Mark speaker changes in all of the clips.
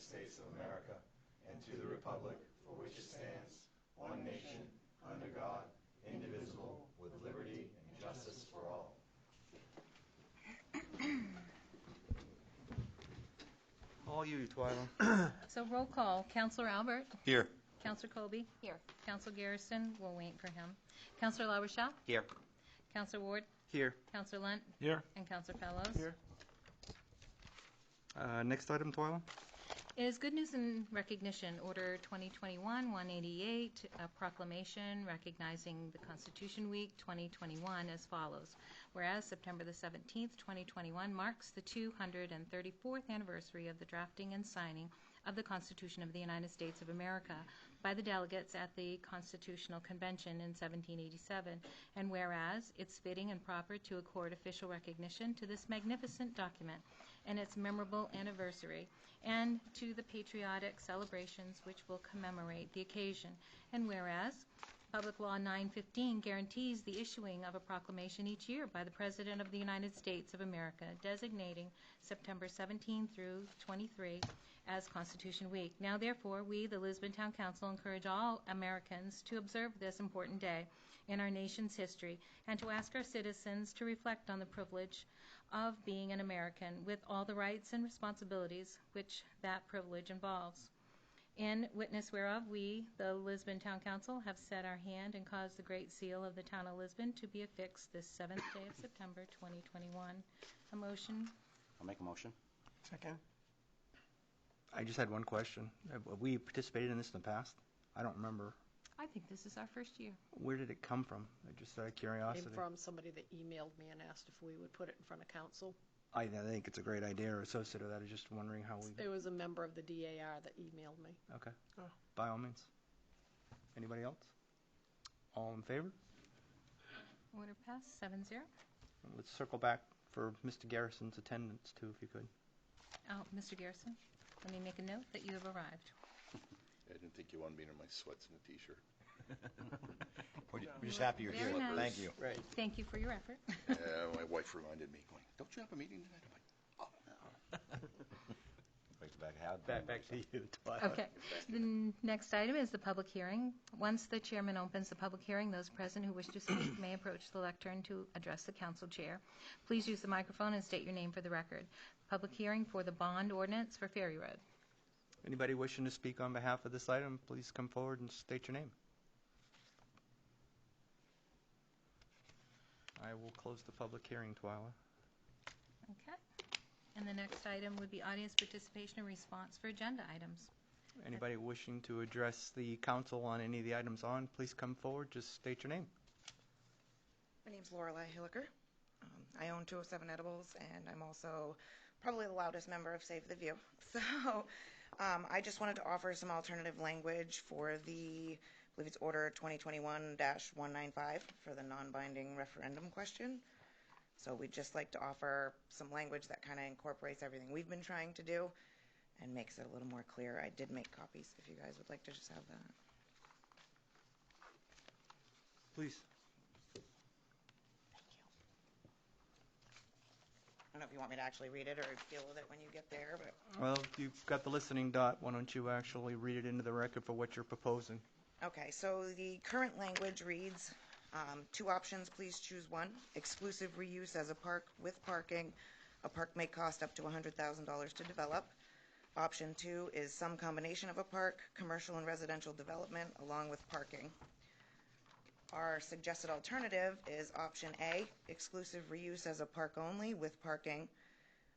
Speaker 1: States of America and to the republic for which it stands, one nation, under God, indivisible, with liberty and justice for all.
Speaker 2: All you, Twyla.
Speaker 3: So roll call. Counselor Albert?
Speaker 2: Here.
Speaker 3: Counselor Colby?
Speaker 4: Here.
Speaker 3: Counselor Garrison? We'll wait for him. Counselor LaRochelle?
Speaker 2: Here.
Speaker 3: Counselor Ward?
Speaker 2: Here.
Speaker 3: Counselor Lunt?
Speaker 2: Here.
Speaker 3: And Counselor Fellows?
Speaker 2: Here. Next item, Twyla.
Speaker 3: Is Good News and Recognition Order 2021-188, a proclamation recognizing the Constitution Week 2021 as follows. Whereas September the 17th, 2021 marks the 234th anniversary of the drafting and signing of the Constitution of the United States of America by the delegates at the Constitutional Convention in 1787, and whereas it's fitting and proper to accord official recognition to this magnificent document and its memorable anniversary, and to the patriotic celebrations which will commemorate the occasion, and whereas Public Law 915 guarantees the issuing of a proclamation each year by the President of the United States of America designating September 17 through 23 as Constitution Week. Now, therefore, we, the Lisbon Town Council, encourage all Americans to observe this important day in our nation's history and to ask our citizens to reflect on the privilege of being an American with all the rights and responsibilities which that privilege involves. In witness whereof, we, the Lisbon Town Council, have set our hand and caused the Great Seal of the Town of Lisbon to be affixed this 7th day of September 2021. A motion?
Speaker 5: I'll make a motion.
Speaker 2: Second. I just had one question. Have we participated in this in the past? I don't remember.
Speaker 3: I think this is our first year.
Speaker 2: Where did it come from? Just out of curiosity.
Speaker 4: Came from somebody that emailed me and asked if we would put it in front of council.
Speaker 2: I think it's a great idea, or associated with that. I was just wondering how we...
Speaker 4: It was a member of the DAR that emailed me.
Speaker 2: Okay. Oh. By all means. Anybody else? All in favor?
Speaker 3: Order passed, 7-0.
Speaker 2: Let's circle back for Mr. Garrison's attendance, too, if you could.
Speaker 3: Oh, Mr. Garrison, let me make a note that you have arrived.
Speaker 6: I didn't think you wanted me in my sweats and a T-shirt.
Speaker 5: We're just happy you're
Speaker 3: Very
Speaker 5: here.
Speaker 3: nice.
Speaker 5: Thank you.
Speaker 2: Right.
Speaker 3: Thank you for your effort.
Speaker 6: My wife reminded me, going, don't you have a meeting tonight? I'm like, oh, no.
Speaker 2: Back to you, Twyla.
Speaker 3: Okay. The next item is the public hearing. Once the chairman opens the public hearing, those present who wish to speak may approach the lectern to address the council chair. Please use the microphone and state your name for the record. Public hearing for the bond ordinance for Ferry Road.
Speaker 2: Anybody wishing to speak on behalf of this item, please come forward and state your name. I will close the public hearing, Twyla.
Speaker 3: Okay. And the next item would be audience participation and response for agenda items.
Speaker 2: Anybody wishing to address the council on any of the items on, please come forward. Just state your name.
Speaker 7: My name's Lorelei Hilliker. I own 207 Edibles, and I'm also probably the loudest member of Save the View. So I just wanted to offer some alternative language for the, I believe it's Order 2021-195 for the non-binding referendum question. So we'd just like to offer some language that kind of incorporates everything we've been trying to do and makes it a little more clear. I did make copies if you guys would like to just have that.
Speaker 2: Please.
Speaker 7: I don't know if you want me to actually read it or deal with it when you get there, but...
Speaker 2: Well, you've got the listening dot. Why don't you actually read it into the record for what you're proposing?
Speaker 7: Okay, so the current language reads, two options, please choose one. Exclusive reuse as a park with parking. A park may cost up to $100,000 to develop. Option 2 is some combination of a park, commercial and residential development, along with parking. Our suggested alternative is option A, exclusive reuse as a park only with parking.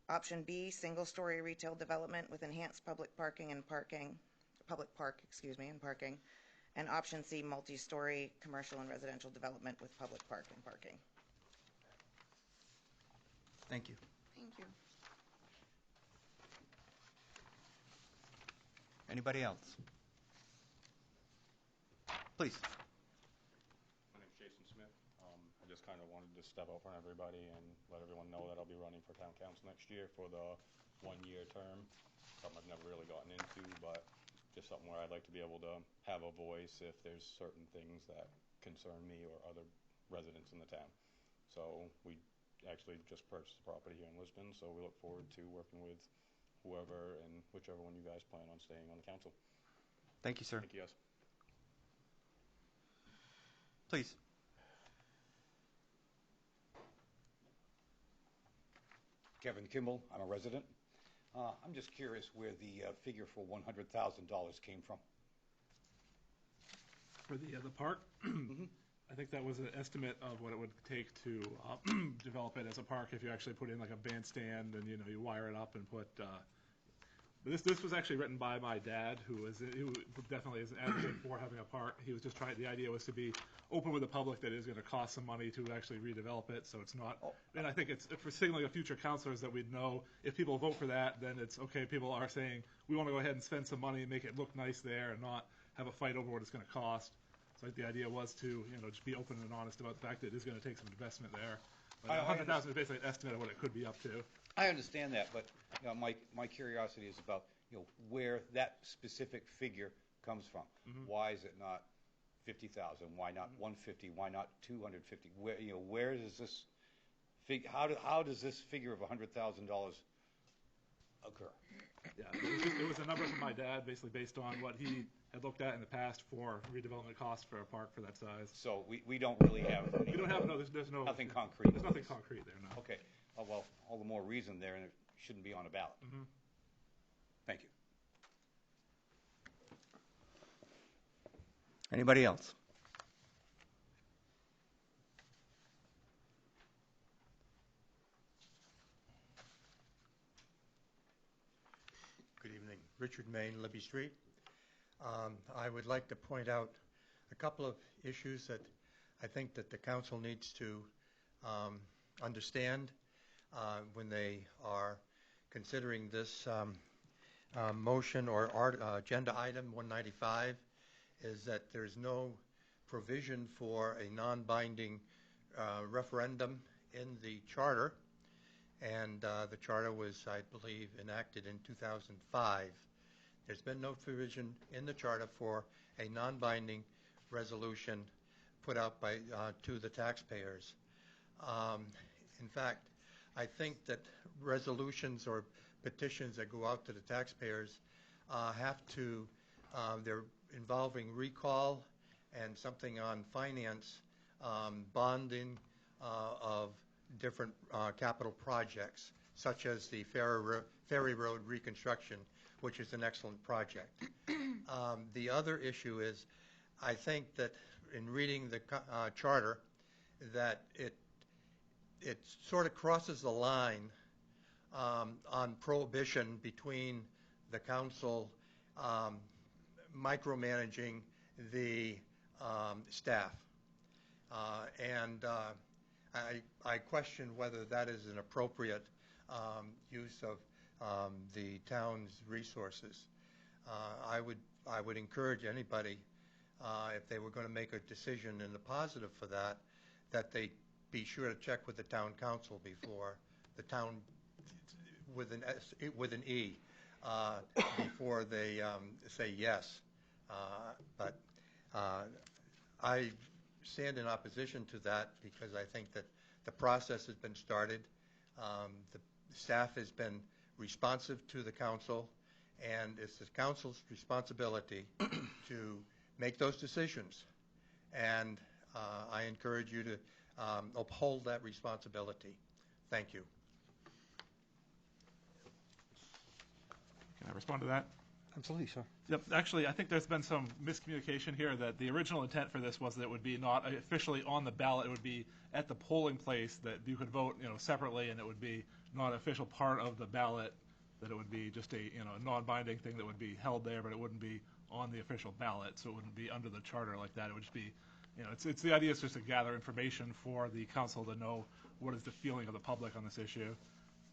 Speaker 7: Option B, single-story retail development with enhanced public parking and parking, public park, and parking. And option C, multi-story commercial and residential development with public park and parking.
Speaker 2: Thank you.
Speaker 7: Thank you.
Speaker 2: Anybody else? Please.
Speaker 8: My name's Jason Smith. I just kind of wanted to step out front of everybody and let everyone know that I'll be running for town council next year for the one-year term. Something I've never really gotten into, but just something where I'd like to be able to have a voice if there's certain things that concern me or other residents in the town. So we actually just purchased a property here in Lisbon, so we look forward to working with whoever and whichever one you guys plan on staying on the council.
Speaker 2: Thank you, sir.
Speaker 8: Thank you, guys.
Speaker 2: Please.
Speaker 9: Kevin Kimball, I'm a resident. I'm just curious where the figure for $100,000 came from.
Speaker 10: For the park, I think that was an estimate of what it would take to develop it as a park if you actually put in like a bandstand and you wire it up and put. This was actually written by my dad, who definitely is an advocate for having a park. He was just trying. The idea was to be open with the public that it is going to cost some money to actually redevelop it, so it's not. And I think it's for signaling to future councilors that we'd know if people vote for that, then it's okay. People are saying we want to go ahead and spend some money and make it look nice there, and not have a fight over what it's going to cost. So the idea was to just be open and honest about the fact that it is going to take some investment there. But 100,000 is basically an estimate of what it could be up to.
Speaker 9: I understand that, but my curiosity is about where that specific figure comes from. Why is it not 50,000? Why not 150? Why not 250? Where does this how does this figure of $100,000 occur?
Speaker 10: Yeah, it was a number from my dad, basically based on what he had looked at in the past for redevelopment costs for a park for that size.
Speaker 9: So we don't really have.
Speaker 10: We don't have there's no
Speaker 9: nothing concrete.
Speaker 10: There's nothing concrete there, no.
Speaker 9: Okay. Well, all the more reason there, and it shouldn't be on a ballot. Thank you.
Speaker 2: Anybody else?
Speaker 11: Good evening. Richard Main, Libby Street. I would like to point out a couple of issues that I think that the council needs to understand when they are considering this motion or agenda item 195, is that there's no provision for a non-binding referendum in the charter, and the charter was, I believe, enacted in 2005. There's been no provision in the charter for a non-binding resolution put out by to the taxpayers. In fact, I think that resolutions or petitions that go out to the taxpayers have to, they're involving recall and something on finance, bonding of different capital projects, such as the Ferry Road reconstruction, which is an excellent project. The other issue is, I think that in reading the charter, that it sort of crosses the line on prohibition between the council micromanaging the staff. And I question whether that is an appropriate use of the town's resources. I would encourage anybody, if they were going to make a decision in the positive for that, that they be sure to check with the town council before the town, with an E, before they say yes. But I stand in opposition to that because I think that the process has been started. The staff has been responsive to the council, and it's the council's responsibility to make those decisions. And I encourage you to uphold that responsibility. Thank you.
Speaker 10: Can I respond to that?
Speaker 2: Absolutely, sir.
Speaker 10: Yep. Actually, I think there's been some miscommunication here that the original intent for this was that it would be not officially on the ballot. It would be at the polling place that you could vote, separately, and it would be not an official part of the ballot. That it would be just a, non-binding thing that would be held there, but it wouldn't be on the official ballot. So it wouldn't be under the charter like that. It would just be, it's the idea is just to gather information for the council to know what is the feeling of the public on this issue.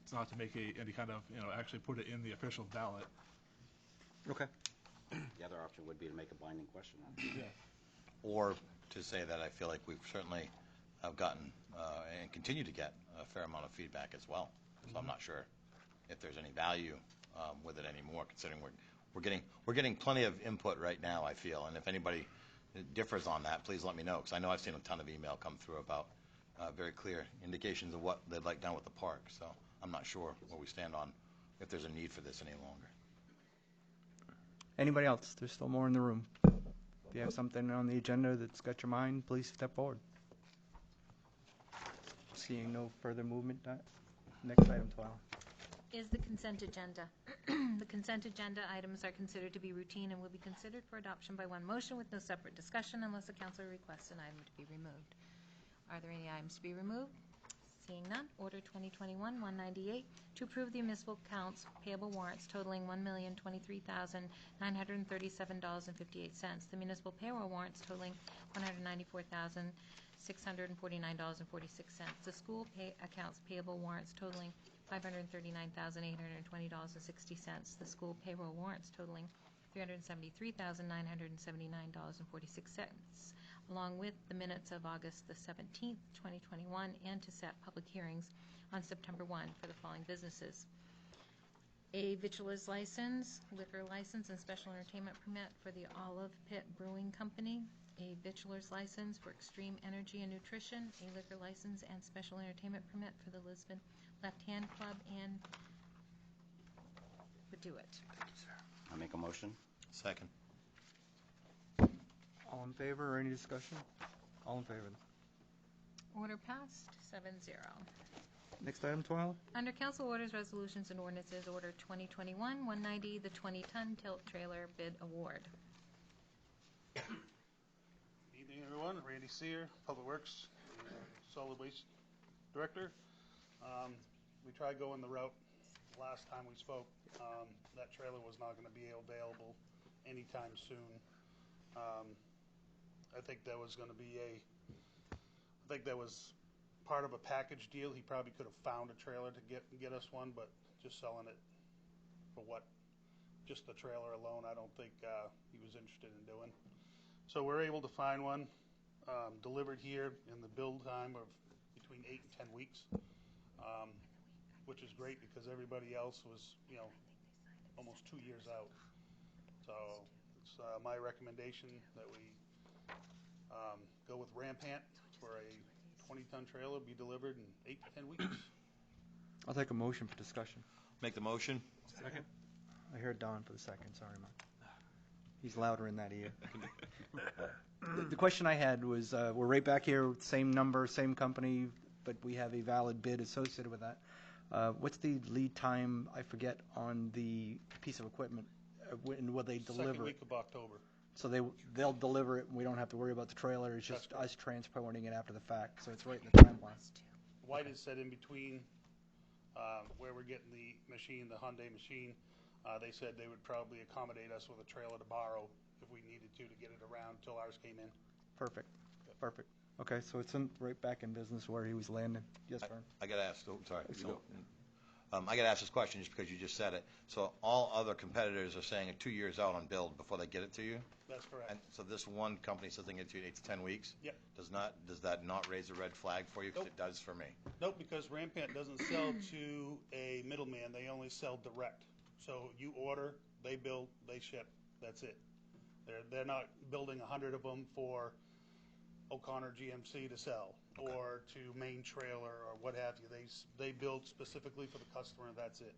Speaker 10: It's not to make any kind of, actually put it in the official ballot.
Speaker 2: Okay.
Speaker 5: The other option would be to make a binding question on it.
Speaker 10: Yeah.
Speaker 6: Or to say that I feel like we've certainly have gotten and continue to get a fair amount of feedback as well. So I'm not sure if there's any value with it anymore, considering we're getting plenty of input right now, I feel. And if anybody differs on that, please let me know, because I know I've seen a ton of email come through about very clear indications of what they'd like done with the park. So I'm not sure where we stand on if there's a need for this any longer.
Speaker 2: Anybody else? There's still more in the room. If you have something on the agenda that's got your mind, please step forward. Seeing no further movement, next item 12.
Speaker 3: Is the consent agenda. The consent agenda items are considered to be routine and will be considered for adoption by one motion with no separate discussion unless the council requests an item to be removed. Are there any items to be removed? Seeing none, Order 2021-198 to approve the municipal accounts payable warrants totaling $1,023,937.58. The municipal payroll warrants totaling $194,649.46. The school accounts payable warrants totaling $539,820.60. The school payroll warrants totaling $373,979.46, along with the minutes of August the 17th, 2021, and to set public hearings on September 1 for the following businesses. A victualer's license, liquor license, and special entertainment permit for the Olive Pit Brewing Company. A victualer's license for Extreme Energy and Nutrition. A liquor license and special entertainment permit for the Lisbon Left Hand Club, and would do it.
Speaker 5: I make a motion.
Speaker 6: Second.
Speaker 2: All in favor or any discussion? All in favor.
Speaker 3: Order passed, 7-0.
Speaker 2: Next item 12.
Speaker 3: Under Council Orders, Resolutions, and Ordinances, Order 2021-190, the 20-ton tilt trailer bid award.
Speaker 12: Good evening, everyone. Randy Sear, Public Works, Solid Waste Director. We tried going the route last time we spoke. That trailer was not going to be available anytime soon. I think that was going to be part of a package deal. He probably could have found a trailer to get us one, but just selling it for just the trailer alone, I don't think he was interested in doing. So we're able to find one delivered here in the build time of between 8 and 10 weeks, which is great because everybody else was, almost 2 years out. So it's my recommendation that we go with Rampant for a 20-ton trailer, be delivered in 8 to 10 weeks.
Speaker 2: I'll take a motion for discussion.
Speaker 6: Make the motion.
Speaker 10: Second.
Speaker 2: I heard Don for the second. Sorry, Mark. He's louder in that ear. The question I had was, we're right back here, same number, same company, but we have a valid bid associated with that. What's the lead time, I forget, on the piece of equipment? When will they deliver
Speaker 12: Second week
Speaker 2: it?
Speaker 12: of October.
Speaker 2: So they'll deliver it, and we don't have to worry about the trailer. It's just us transporting it after the fact, so it's right in the timeline.
Speaker 12: White has said in between where we're getting the machine, the Hyundai machine, they said they would probably accommodate us with a trailer to borrow if we needed to get it around until ours came in.
Speaker 2: Perfect. Perfect. Okay, so it's right back in business where he was landing. Yes, Vern?
Speaker 6: I got to ask, sorry. I got to ask this question just because you just said it. So all other competitors are saying 2 years out on build before they get it to you?
Speaker 12: That's correct.
Speaker 6: And so this one company says they can get it to you in 8 to 10 weeks?
Speaker 12: Yep.
Speaker 6: Does that not raise a red flag for you? Because
Speaker 12: Nope.
Speaker 6: it does for me.
Speaker 12: Nope, because Rampant doesn't sell to a middleman. They only sell direct. So you order, they build, they ship. That's it. They're not building 100 of them for O'Connor GMC to sell, or to Main Trailer or what have you. They build specifically for the customer, and that's it.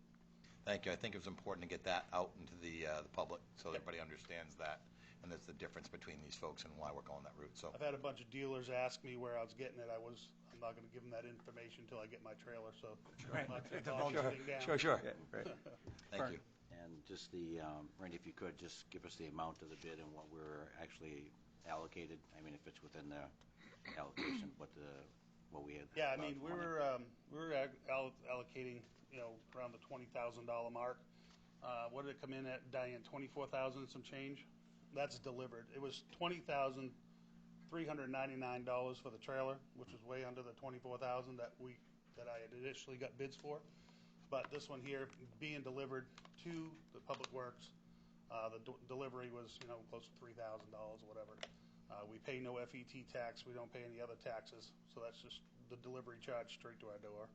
Speaker 6: Thank you. I think it was important to get that out into the public so everybody understands that, and there's the difference between these folks and why we're going that route. So
Speaker 12: I've had a bunch of dealers ask me where I was getting it. I'm not going to give them that information until I get my trailer. So I'm not going to talk anything down.
Speaker 6: Sure.
Speaker 2: Yeah, right.
Speaker 6: Thank you.
Speaker 5: And just Randy, if you could, just give us the amount of the bid and what we're actually allocated. I mean, if it's within the allocation, what we had.
Speaker 12: Yeah, I mean, we were allocating, around the $20,000 mark. What did it come in at, Diane? 24,000 and some change. That's delivered. It was $20,399 for the trailer, which was way under the $24,000 that I had initially got bids for. But this one here, being delivered to the Public Works, the delivery was, close to $3,000 or whatever. We pay no FET tax. We don't pay any other taxes. So that's just the delivery charge straight to our door.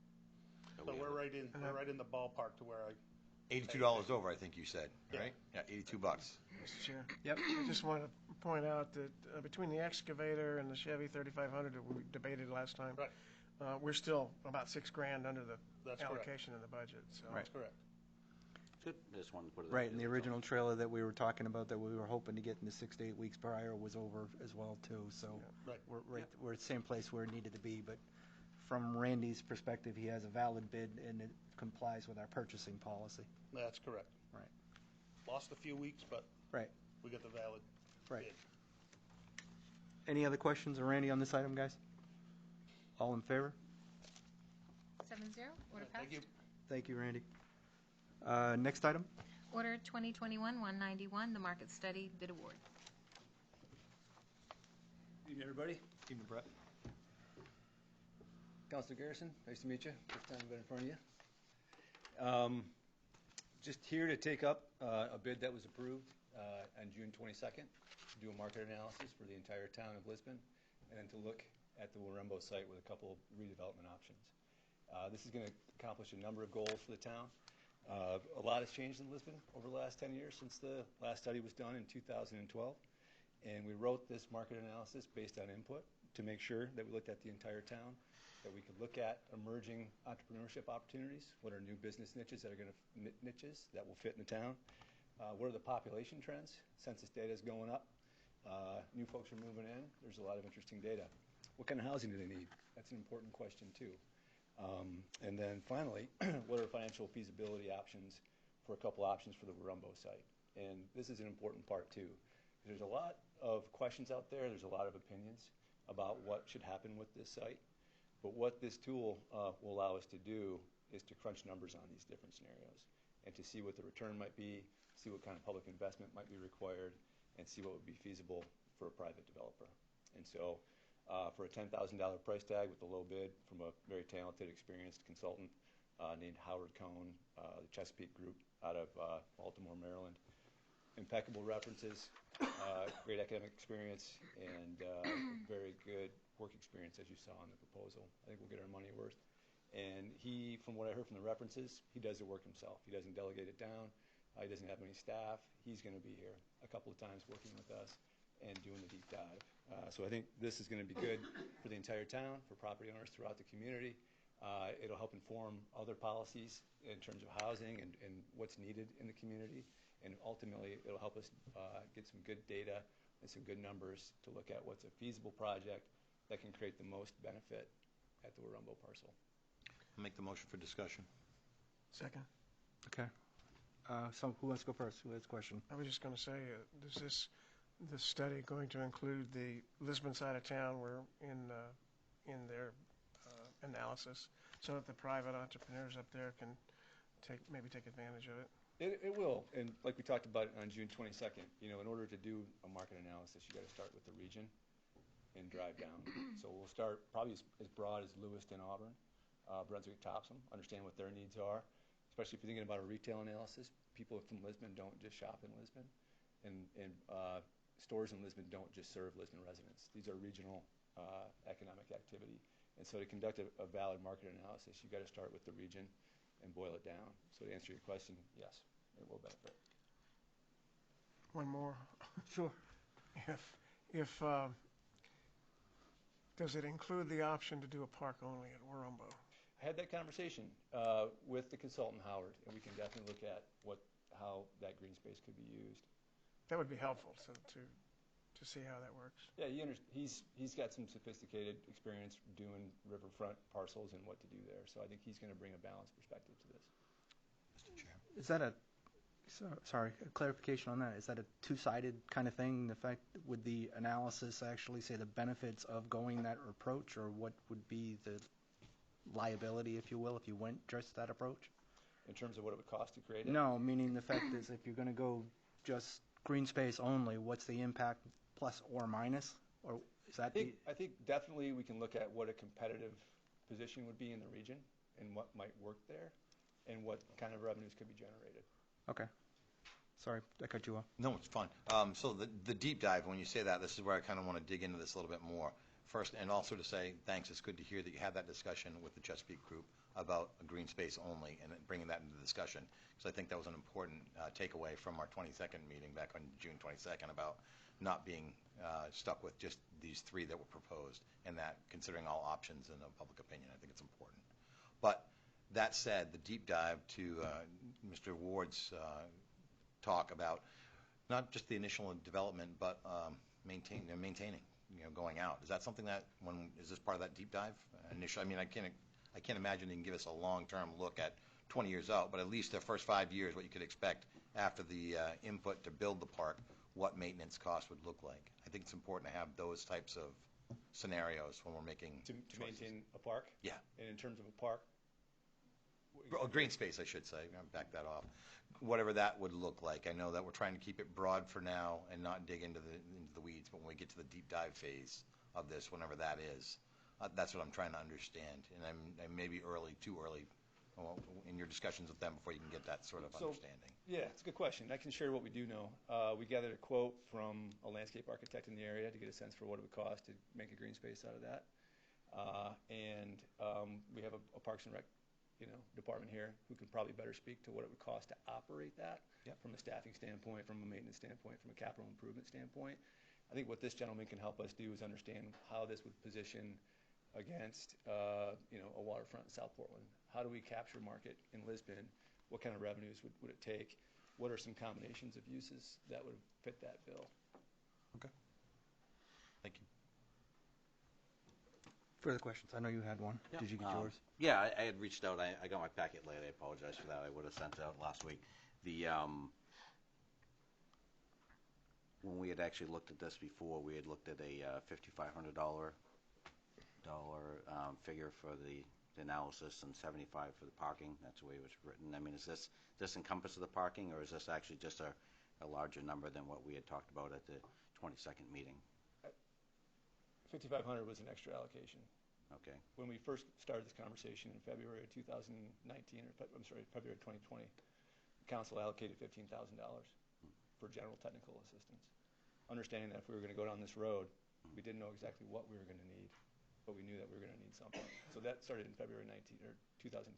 Speaker 12: So we're right in the ballpark to where
Speaker 6: $82 over, I think you said, right? Yeah, $82.
Speaker 13: Mr. Chair.
Speaker 2: Yep.
Speaker 13: I just want to point out that between the excavator and the Chevy 3500 that we debated last time,
Speaker 12: Right.
Speaker 13: We're still about $6,000 under the
Speaker 12: That's
Speaker 13: allocation in the budget. So.
Speaker 12: That's correct.
Speaker 5: Good, just wanted to put it.
Speaker 2: Right, and the original trailer that we were talking about that we were hoping to get in the 6 to 8 weeks prior was over as well too. So
Speaker 12: Right.
Speaker 2: we're at the same place where it needed to be. But from Randy's perspective, he has a valid bid and it complies with our purchasing policy.
Speaker 12: That's correct.
Speaker 2: Right.
Speaker 12: Lost a few weeks, but
Speaker 2: Right.
Speaker 12: we got the valid
Speaker 2: Right.
Speaker 12: bid.
Speaker 2: Any other questions of Randy on this item, guys? All in favor?
Speaker 3: 7-0, order passed.
Speaker 12: Thank you.
Speaker 2: Thank you, Randy. Next item?
Speaker 3: Order 2021-191, the market study bid award.
Speaker 14: Evening, everybody.
Speaker 2: Evening, Brett.
Speaker 14: Councilor Garrison, nice to meet you. First time I've been in front of you. Just here to take up a bid that was approved on June 22nd, to do a market analysis for the entire town of Lisbon, and then to look at the Warumbo site with a couple redevelopment options. This is going to accomplish a number of goals for the town. A lot has changed in Lisbon over the last 10 years since the last study was done in 2012. And we wrote this market analysis based on input to make sure that we looked at the entire town, that we could look at emerging entrepreneurship opportunities, what are new business niches that are going to niches that will fit in the town, what are the population trends, census data is going up, new folks are moving in, there's a lot of interesting data. What kind of housing do they need? That's an important question too. And then finally, what are financial feasibility options for a couple options for the Warumbo site? And this is an important part too. There's a lot of questions out there. There's a lot of opinions about what should happen with this site. But what this tool will allow us to do is to crunch numbers on these different scenarios and to see what the return might be, see what kind of public investment might be required, and see what would be feasible for a private developer. And so for a $10,000 price tag with a low bid from a very talented, experienced consultant named Howard Cohn, the Chesapeake Group out of Baltimore, Maryland. Impeccable references, great academic experience, and very good work experience, as you saw in the proposal. I think we'll get our money worth. And he, from what I heard from the references, he does the work himself. He doesn't delegate it down. He doesn't have any staff. He's going to be here a couple of times working with us and doing the deep dive. So I think this is going to be good for the entire town, for property owners throughout the community. It'll help inform other policies in terms of housing and what's needed in the community. And ultimately, it'll help us get some good data and some good numbers to look at what's a feasible project that can create the most benefit at the Warumbo parcel.
Speaker 6: I'll make the motion for discussion.
Speaker 13: Second.
Speaker 2: Okay. So who wants to go first? Who has a question?
Speaker 13: I was just going to say, is this study going to include the Lisbon side of town where in their analysis, so that the private entrepreneurs up there can maybe take advantage of it?
Speaker 14: It will, and like we talked about on June 22nd, in order to do a market analysis, you got to start with the region and drive down. So we'll start probably as broad as Lewiston, Auburn, Brunswick, Topsom, understand what their needs are, especially if you're thinking about a retail analysis. People from Lisbon don't just shop in Lisbon, and stores in Lisbon don't just serve Lisbon residents. These are regional economic activity. And so to conduct a valid market analysis, you've got to start with the region and boil it down. So to answer your question, yes, it will benefit.
Speaker 13: One more.
Speaker 2: Sure.
Speaker 13: If does it include the option to do a park only at Warumbo?
Speaker 14: I had that conversation with the consultant, Howard, and we can definitely look at how that green space could be used.
Speaker 13: That would be helpful to see how that works.
Speaker 14: Yeah, he's got some sophisticated experience doing riverfront parcels and what to do there. So I think he's going to bring a balanced perspective to this.
Speaker 6: Mr. Chair.
Speaker 2: Is that a clarification on that? Is that a two-sided kind of thing? The fact, would the analysis actually say the benefits of going that approach, or what would be the liability, if you will, if you went just that approach?
Speaker 14: In terms of what it would cost to create it?
Speaker 2: No, meaning the fact is if you're going to go just green space only, what's the impact plus or minus? Or is that
Speaker 14: I think definitely we can look at what a competitive position would be in the region and what might work there and what kind of revenues could be generated.
Speaker 2: Okay. Sorry, I cut you off.
Speaker 6: No, it's fun. So the deep dive, when you say that, this is where I kind of want to dig into this a little bit more. First, and also to say thanks, it's good to hear that you had that discussion with the Chesapeake Group about a green space only and bringing that into the discussion, because I think that was an important takeaway from our 22nd meeting back on June 22nd about not being stuck with just these three that were proposed, and that considering all options and the public opinion, I think it's important. But That said, the deep dive to Mr. Ward's talk about not just the initial development, but maintaining, going out. Is that something that, is this part of that deep dive? Initially, I mean, I can't imagine you can give us a long-term look at 20 years out, but at least the first 5 years, what you could expect after the input to build the park, what maintenance costs would look like. I think it's important to have those types of scenarios when we're making
Speaker 14: To maintain a park?
Speaker 6: Yeah.
Speaker 14: And in terms of a park?
Speaker 6: Green space, I should say. I'll back that off. Whatever that would look like. I know that we're trying to keep it broad for now and not dig into the weeds, but when we get to the deep dive phase of this, whenever that is, that's what I'm trying to understand. And I may be too early in your discussions with them before you can get that sort of understanding.
Speaker 14: Yeah, it's a good question. I can share what we do know. We gathered a quote from a landscape architect in the area to get a sense for what it would cost to make a green space out of that. We have a Parks and Rec department here who could probably better speak to what it would cost to operate that from a staffing standpoint, from a maintenance standpoint, from a capital improvement standpoint. I think what this gentleman can help us do is understand how this would position against a waterfront in South Portland. How do we capture market in Lisbon? What kind of revenues would it take? What are some combinations of uses that would fit that bill?
Speaker 6: Okay. Thank you.
Speaker 2: Further questions? I know you had one.
Speaker 5: Yeah.
Speaker 2: Did you get yours?
Speaker 5: Yeah, I had reached out. I got my packet late. I apologize for that. I would have sent it out last week. When we had actually looked at this before, we had looked at a $5,500 figure for the analysis and $75 for the parking. That's the way it was written. I mean, is this encompass of the parking, or is this actually just a larger number than what we had talked about at the 22nd meeting?
Speaker 14: 5,500 was an extra allocation.
Speaker 5: Okay.
Speaker 14: When we first started this conversation in February of 2019, February of 2020, the council allocated $15,000 for general technical assistance. Understanding that if we were going to go down this road, we didn't know exactly what we were going to need, but we knew that we were going to need something. So that started in February 2020.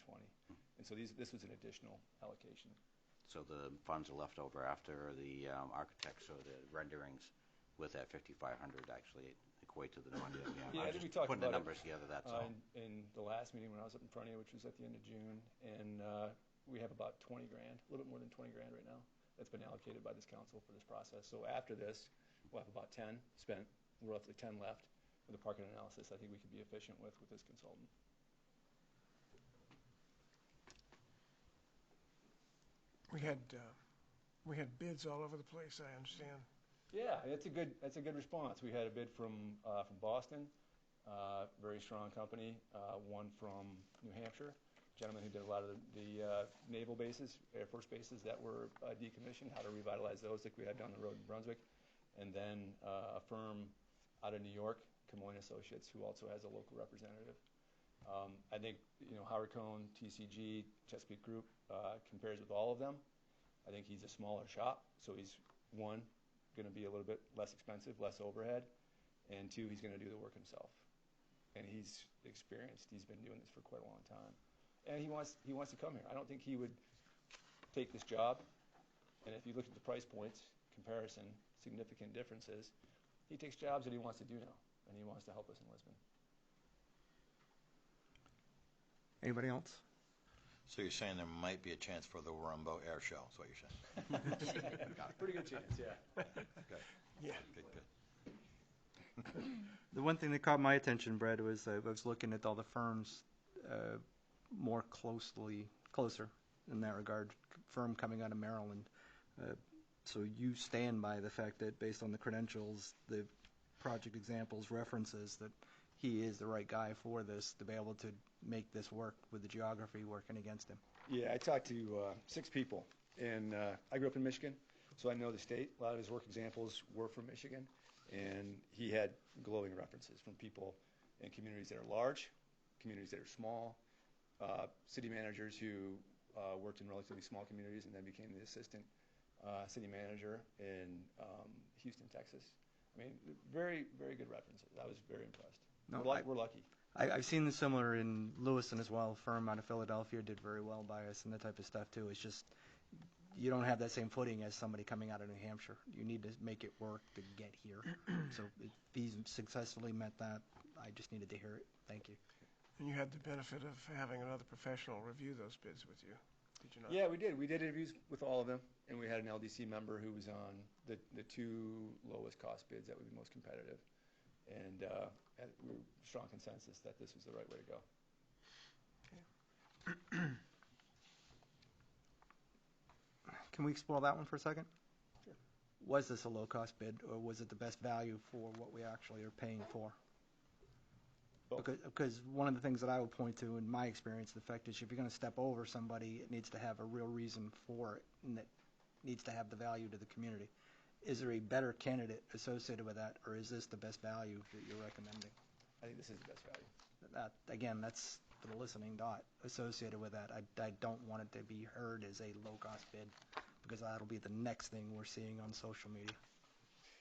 Speaker 14: And so this was an additional allocation.
Speaker 5: So the funds are left over after the architects or the renderings with that $5,500 actually equate to the money that we have.
Speaker 14: Yeah, I think we talked
Speaker 5: putting
Speaker 14: about
Speaker 5: the numbers together, that's all.
Speaker 14: In the last meeting when I was up in front of you, which was at the end of June, and we have about 20 grand, a little bit more than 20 grand right now, that's been allocated by this council for this process. So after this, we'll have about 10 spent, roughly 10 left with the parking analysis I think we could be efficient with this consultant.
Speaker 13: We had bids all over the place, I understand.
Speaker 14: Yeah, that's a good response. We had a bid from Boston, very strong company. One from New Hampshire, a gentleman who did a lot of the naval bases, Air Force bases that were decommissioned, how to revitalize those like we had down the road in Brunswick. And then a firm out of New York, Camoin Associates, who also has a local representative. I think Howard Cohn, TCG, Chesapeake Group compares with all of them. I think he's a smaller shop, so he's going to be a little bit less expensive, less overhead, and 2, he's going to do the work himself. And he's experienced. He's been doing this for quite a long time. And he wants to come here. I don't think he would take this job. And if you look at the price points, comparison, significant differences, he takes jobs that he wants to do now, and he wants to help us in Lisbon.
Speaker 2: Anybody else?
Speaker 6: So you're saying there might be a chance for the Warumbo Air Show, is what you're saying?
Speaker 14: Pretty good chance, yeah.
Speaker 6: Good.
Speaker 13: Yeah.
Speaker 6: Good.
Speaker 2: The one thing that caught my attention, Brad, was I was looking at all the firms more closer in that regard. Firm coming out of Maryland. So you stand by the fact that based on the credentials, the project examples, references, that he is the right guy for this to be able to make this work with the geography working against him.
Speaker 14: Yeah, I talked to 6 people, and I grew up in Michigan, so I know the state. A lot of his work examples were from Michigan, and he had glowing references from people in communities that are large, communities that are small, city managers who worked in relatively small communities and then became the assistant city manager in Houston, Texas. I mean, very, very good references. I was very impressed.
Speaker 2: No,
Speaker 14: we're lucky.
Speaker 2: I've seen the similar in Lewiston as well. A firm out of Philadelphia did very well by us and that type of stuff too. It's just you don't have that same footing as somebody coming out of New Hampshire. You need to make it work to get here. So if he's successfully met that, I just needed to hear it. Thank you.
Speaker 13: And you had the benefit of having another professional review those bids with you, did you not?
Speaker 14: Yeah, we did. We did interviews with all of them, and we had an LDC member who was on the two lowest cost bids that would be most competitive. And we were strong consensus that this was the right way to go.
Speaker 2: Can we explore that one for a second?
Speaker 14: Sure.
Speaker 2: Was this a low-cost bid, or was it the best value for what we actually are paying for?
Speaker 14: Both.
Speaker 2: Because one of the things that I would point to in my experience, the fact is if you're going to step over somebody, it needs to have a real reason for it, and it needs to have the value to the community. Is there a better candidate associated with that, or is this the best value that you're recommending?
Speaker 14: I think this is the best value.
Speaker 2: Again, that's for the listening dot associated with that. I don't want it to be heard as a low-cost bid, because that'll be the next thing we're seeing on social media.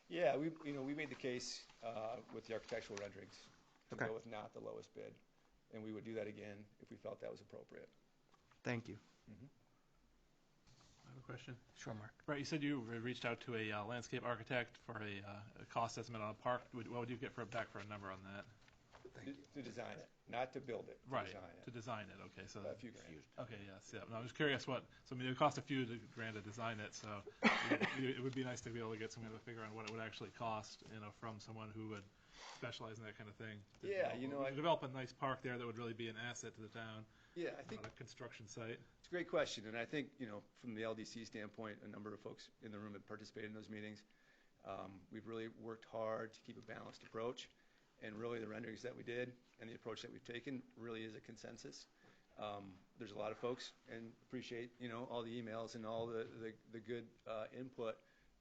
Speaker 14: Yeah, we made the case with the architectural renderings to
Speaker 2: Okay.
Speaker 14: go with not the lowest bid, and we would do that again if we felt that was appropriate.
Speaker 2: Thank you.
Speaker 10: I have a question.
Speaker 2: Sure, Mark.
Speaker 10: Brett, you said you reached out to a landscape architect for a cost estimate on a park. What would you get back for a number on that?
Speaker 14: To design it, not to build it, to
Speaker 10: Right,
Speaker 14: design it.
Speaker 10: to design it, okay, so.
Speaker 14: A few grand.
Speaker 10: Okay, yes, yeah. No, I was curious so I mean, it would cost a few grand to design it, so it would be nice to be able to get some kind of figure on what it would actually cost, from someone who would specialize in that kind of thing.
Speaker 14: Yeah,
Speaker 10: Develop a nice park there that would really be an asset to the town.
Speaker 14: Yeah, I think
Speaker 10: Not a construction site.
Speaker 14: it's a great question, and I think, from the LDC standpoint, a number of folks in the room have participated in those meetings. We've really worked hard to keep a balanced approach, and really the renderings that we did and the approach that we've taken really is a consensus. There's a lot of folks, and appreciate, all the emails and all the good input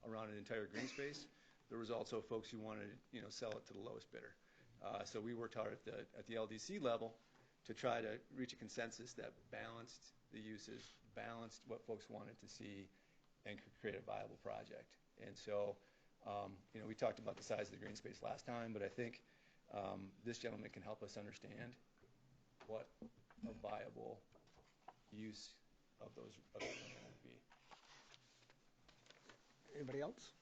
Speaker 14: around an entire green space. There was also folks who wanted to, sell it to the lowest bidder. So we worked hard at the LDC level to try to reach a consensus that balanced the uses, balanced what folks wanted to see, and could create a viable project. And so, we talked about the size of the green space last time, but I think this gentleman can help us understand what a viable use of those land would be.
Speaker 2: Anybody else?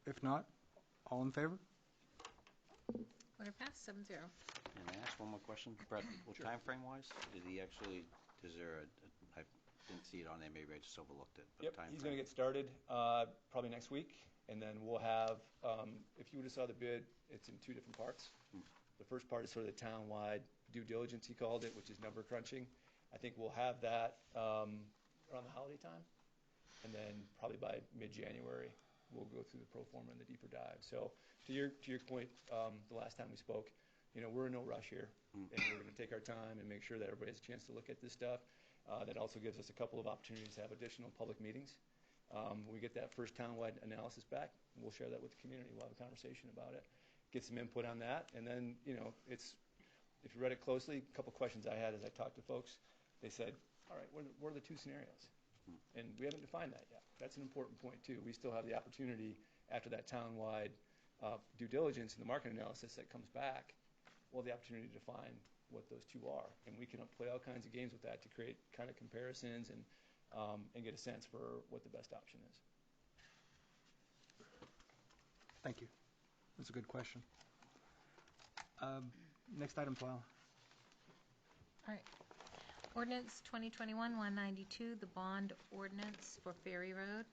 Speaker 2: If not, all in favor?
Speaker 3: Order passed, 7-0.
Speaker 5: And I ask one more question, Brett, time frame wise, is there I didn't see it on there, maybe I just overlooked it. But
Speaker 14: Yep, he's going to get started probably next week, and then we'll have, if you would have saw the bid, it's in two different parts. The first part is sort of the town-wide due diligence, he called it, which is number crunching. I think we'll have that around the holiday time, and then probably by mid-January, we'll go through the pro forma and the deeper dive. So to your point, the last time we spoke, we're in no rush here, and we're going to take our time and make sure that everybody has a chance to look at this stuff. That also gives us a couple of opportunities to have additional public meetings. When we get that first town-wide analysis back, we'll share that with the community. We'll have a conversation about it, get some input on that, and then, if you read it closely, a couple questions I had as I talked to folks, they said, all right, what are the two scenarios? And we haven't defined that yet. That's an important point, too. We still have the opportunity, after that town-wide due diligence and the market analysis that comes back, we'll have the opportunity to define what those two are. And we can play all kinds of games with that to create kind of comparisons and get a sense for what the best option is.
Speaker 2: Thank you. That's a good question. Next item, Paula.
Speaker 3: All right. Ordinance 2021-192, the bond ordinance for Ferry Road.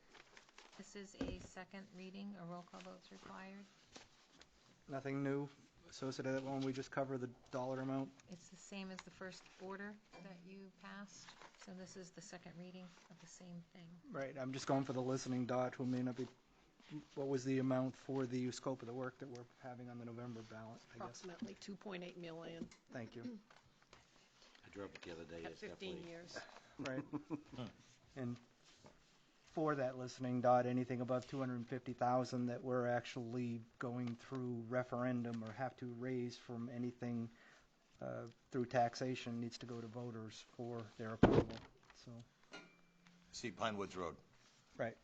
Speaker 3: This is a second reading. A roll call vote is required.
Speaker 2: Nothing new associated with that one. We just cover the dollar amount.
Speaker 3: It's the same as the first order that you passed. So this is the second reading of the same thing.
Speaker 2: Right. I'm just going for the listening dot who may not be. What was the amount for the scope of the work that we're having on the November ballot, I guess?
Speaker 4: Approximately 2.8 million
Speaker 2: Thank you.
Speaker 5: I drove it the other day.
Speaker 4: at
Speaker 5: It's
Speaker 4: 15
Speaker 5: definitely-
Speaker 4: years.
Speaker 2: Right. And for that listening dot, anything above 250,000 that we're actually going through referendum or have to raise from anything through taxation needs to go to voters for their approval. So.
Speaker 6: See Pine Woods Road.
Speaker 2: Right.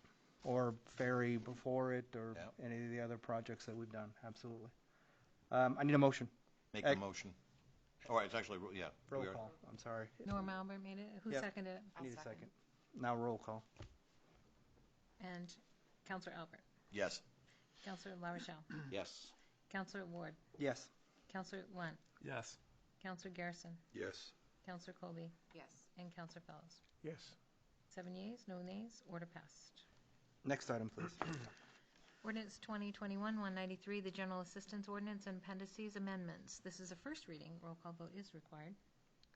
Speaker 2: Or ferry before it, or
Speaker 6: Yep.
Speaker 2: any of the other projects that we've done. Absolutely. I need a motion.
Speaker 6: Make the motion. All right, it's actually, yeah.
Speaker 2: Roll
Speaker 6: we are-
Speaker 2: call. I'm sorry.
Speaker 3: Norm Albert made it. Who
Speaker 2: Yep.
Speaker 3: seconded it?
Speaker 2: I need a second. Now roll call.
Speaker 3: And Counselor Albert.
Speaker 6: Yes.
Speaker 3: Counselor LaRochelle.
Speaker 5: Yes.
Speaker 3: Counselor Ward,
Speaker 2: Yes.
Speaker 3: Counselor Lunt,
Speaker 10: Yes.
Speaker 3: Counselor Garrison,
Speaker 11: Yes.
Speaker 3: Counselor Colby,
Speaker 4: Yes.
Speaker 3: and Counselor Fellows.
Speaker 13: Yes.
Speaker 3: 7 yeas, no nays, order passed.
Speaker 2: Next item, please.
Speaker 3: Ordinance 2021-193, the General Assistance Ordinance and Appendices Amendments. This is a first reading. Roll call vote is required.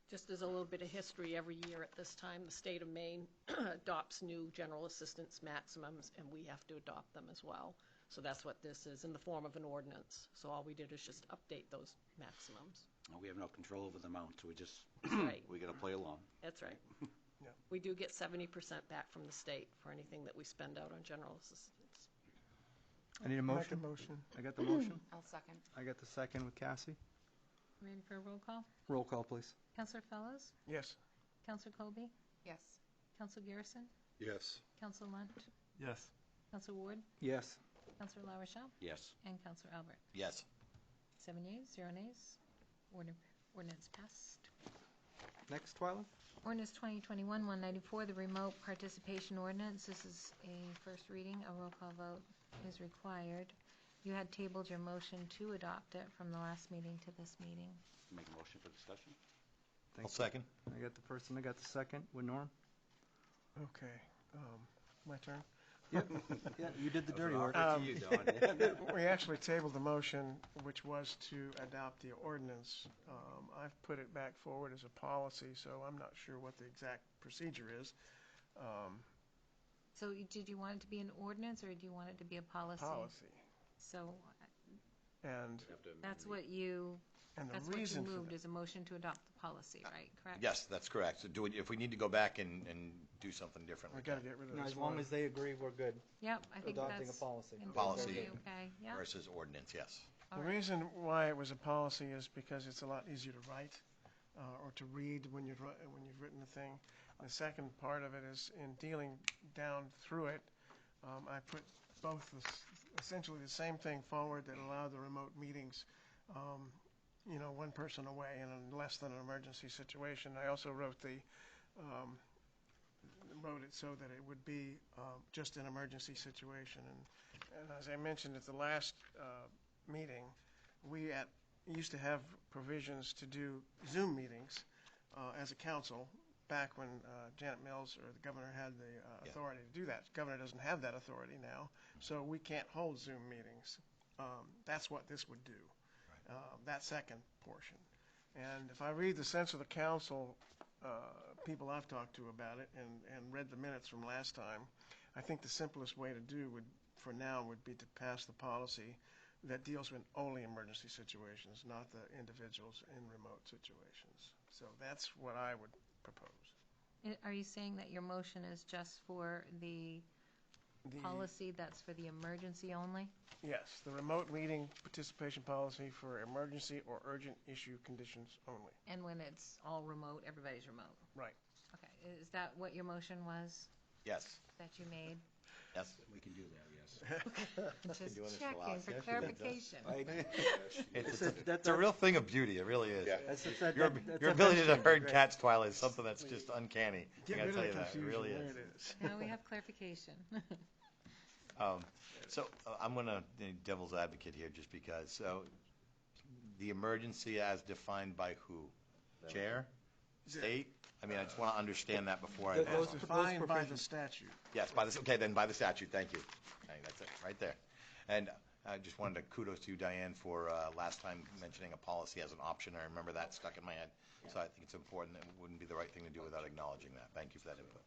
Speaker 4: Just as a little bit of history, every year at this time, the state of Maine adopts new general assistance maximums, and we have to adopt them as well. So that's what this is, in the form of an ordinance. So all we did is just update those maximums.
Speaker 5: We have no control over the amount, so we just,
Speaker 4: Right.
Speaker 5: we gotta play along.
Speaker 4: That's right.
Speaker 13: Yeah.
Speaker 4: We do get 70% back from the state for anything that we spend out on general assistance.
Speaker 2: I need a
Speaker 13: Make a
Speaker 2: motion.
Speaker 13: motion.
Speaker 2: I got the motion.
Speaker 4: I'll second.
Speaker 2: I got the second with Cassie.
Speaker 3: Ready for a roll call?
Speaker 2: Roll call, please.
Speaker 3: Counselor Fellows,
Speaker 13: Yes.
Speaker 3: Counselor Colby,
Speaker 4: Yes.
Speaker 3: Counselor Garrison,
Speaker 11: Yes.
Speaker 3: Counselor Lunt,
Speaker 10: Yes.
Speaker 3: Counselor Ward,
Speaker 2: Yes.
Speaker 3: Counselor LaRochelle,
Speaker 5: Yes.
Speaker 3: and Counselor Albert.
Speaker 6: Yes.
Speaker 3: 7 yeas, 0 nays. Ordinance passed.
Speaker 2: Next, Twyla?
Speaker 3: Ordinance 2021-194, the Remote Participation Ordinance. This is a first reading. A roll call vote is required. You had tabled your motion to adopt it from the last meeting to this meeting.
Speaker 5: Make a motion for discussion?
Speaker 2: Thank
Speaker 6: I'll
Speaker 2: you.
Speaker 6: second.
Speaker 2: I got the first and I got the second with Norm.
Speaker 13: Okay. My turn.
Speaker 2: Yeah, you did the dirty work.
Speaker 13: We actually tabled the motion, which was to adopt the ordinance. I've put it back forward as a policy, so I'm not sure what the exact procedure is.
Speaker 3: So did you want it to be an ordinance, or do you want it to be a policy?
Speaker 13: Policy.
Speaker 3: So
Speaker 13: And,
Speaker 3: that's what you,
Speaker 13: and the
Speaker 3: that's what you
Speaker 13: reason for
Speaker 3: moved,
Speaker 13: that.
Speaker 3: is a motion to adopt the policy, right? Correct?
Speaker 6: Yes, that's correct. So if we need to go back and do something different,
Speaker 13: We
Speaker 6: we
Speaker 13: gotta
Speaker 6: can.
Speaker 13: get rid of
Speaker 2: No,
Speaker 13: this
Speaker 2: as long
Speaker 13: one.
Speaker 2: as they agree, we're good.
Speaker 3: Yep, I think
Speaker 2: Adopting
Speaker 3: that's.
Speaker 2: a policy.
Speaker 3: in
Speaker 6: Policy.
Speaker 3: favor. Okay, yeah.
Speaker 6: Versus ordinance, yes.
Speaker 3: All
Speaker 13: The
Speaker 3: right.
Speaker 13: reason why it was a policy is because it's a lot easier to write or to read when you've written the thing. The second part of it is in dealing down through it, I put both essentially the same thing forward that allowed the remote meetings, one person away in less than an emergency situation. I also wrote it so that it would be just an emergency situation. And as I mentioned at the last meeting, we used to have provisions to do Zoom meetings as a council back when Janet Mills or the governor had the authority to do that. The governor doesn't have that authority now, so we can't hold Zoom meetings. That's what this would do, that second portion. And if I read the sense of the council, people I've talked to about it and read the minutes from last time, I think the simplest way to do for now would be to pass the policy that deals with only emergency situations, not the individuals in remote situations. So that's what I would propose.
Speaker 3: Are you saying that your motion is just for the policy that's for the emergency only?
Speaker 13: Yes, the remote meeting participation policy for emergency or urgent issue conditions only.
Speaker 3: And when it's all remote, everybody's remote?
Speaker 13: Right.
Speaker 3: Okay, is that what your motion was
Speaker 6: Yes.
Speaker 3: that you made?
Speaker 6: Yes.
Speaker 9: We can do that, yes.
Speaker 3: Just
Speaker 6: doing this for a
Speaker 3: checking
Speaker 6: while.
Speaker 3: for clarification.
Speaker 6: It's a real thing of beauty. It really is.
Speaker 2: That's
Speaker 6: Your ability to herd cats, Twyla, is something that's just uncanny. I
Speaker 13: Get
Speaker 6: gotta
Speaker 13: rid
Speaker 6: tell
Speaker 13: of
Speaker 6: you
Speaker 13: the
Speaker 6: that. It
Speaker 13: confusion
Speaker 6: really
Speaker 13: where
Speaker 6: is.
Speaker 13: it is.
Speaker 3: Now we have clarification.
Speaker 6: So I'm going to devil's advocate here just because. So the emergency as defined by who? Chair? State? I mean, I just want to understand that before I.
Speaker 13: As defined by the statute.
Speaker 6: Yes, then by the statute, thank you. Okay, that's it, right there. And I just wanted to kudos to you, Diane, for last time mentioning a policy as an option. I remember that stuck in my head. So I think it's important. It wouldn't be the right thing to do without acknowledging that. Thank you for that input.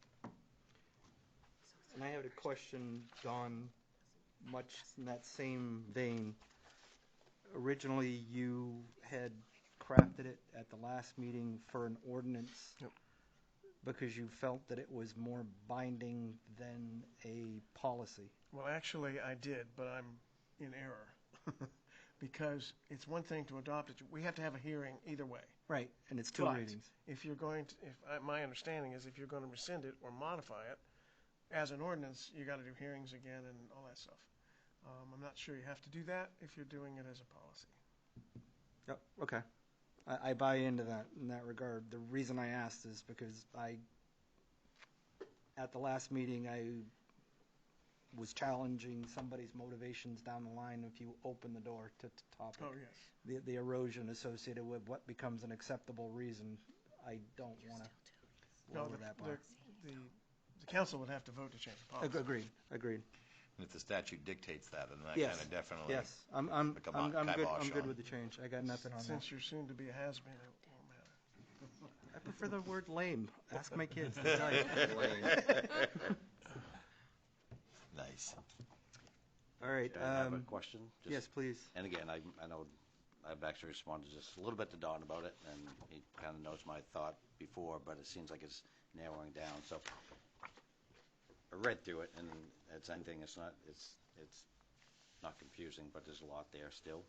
Speaker 2: And I had a question, Don, much in that same vein. Originally, you had crafted it at the last meeting for an ordinance.
Speaker 13: Yep.
Speaker 2: Because you felt that it was more binding than a policy.
Speaker 13: Well, actually, I did, but I'm in error. Because it's one thing to adopt it. We have to have a hearing either way.
Speaker 2: Right, and it's two
Speaker 13: But
Speaker 2: readings.
Speaker 13: if you're going to, my understanding is if you're going to rescind it or modify it as an ordinance, you got to do hearings again and all that stuff. I'm not sure you have to do that if you're doing it as a policy.
Speaker 2: Yep, okay. I buy into that in that regard. The reason I asked is because at the last meeting, I was challenging somebody's motivations down the line if you open the door to topic.
Speaker 13: Oh, yes.
Speaker 2: The erosion associated with what becomes an acceptable reason, I don't want to
Speaker 13: No,
Speaker 2: lower that bar.
Speaker 13: the council would have to vote to change the policy.
Speaker 2: Agreed.
Speaker 6: And if the statute dictates that, then that
Speaker 2: Yes.
Speaker 6: kind of definitely.
Speaker 2: Yes, I'm
Speaker 6: the
Speaker 2: good,
Speaker 6: kibosh
Speaker 2: I'm good
Speaker 6: on.
Speaker 2: with the change. I got nothing on that.
Speaker 13: Since you're soon to be a has-been, it won't matter.
Speaker 2: I prefer the word lame. Ask my kids. They'll tell you.
Speaker 6: Nice.
Speaker 2: All right.
Speaker 5: I have a question.
Speaker 2: Yes, please.
Speaker 5: And again, I know I've actually responded just a little bit to Don about it, and he kind of knows my thought before, but it seems like it's narrowing down. So I read through it, and it's anything. It's not confusing, but there's a lot there still.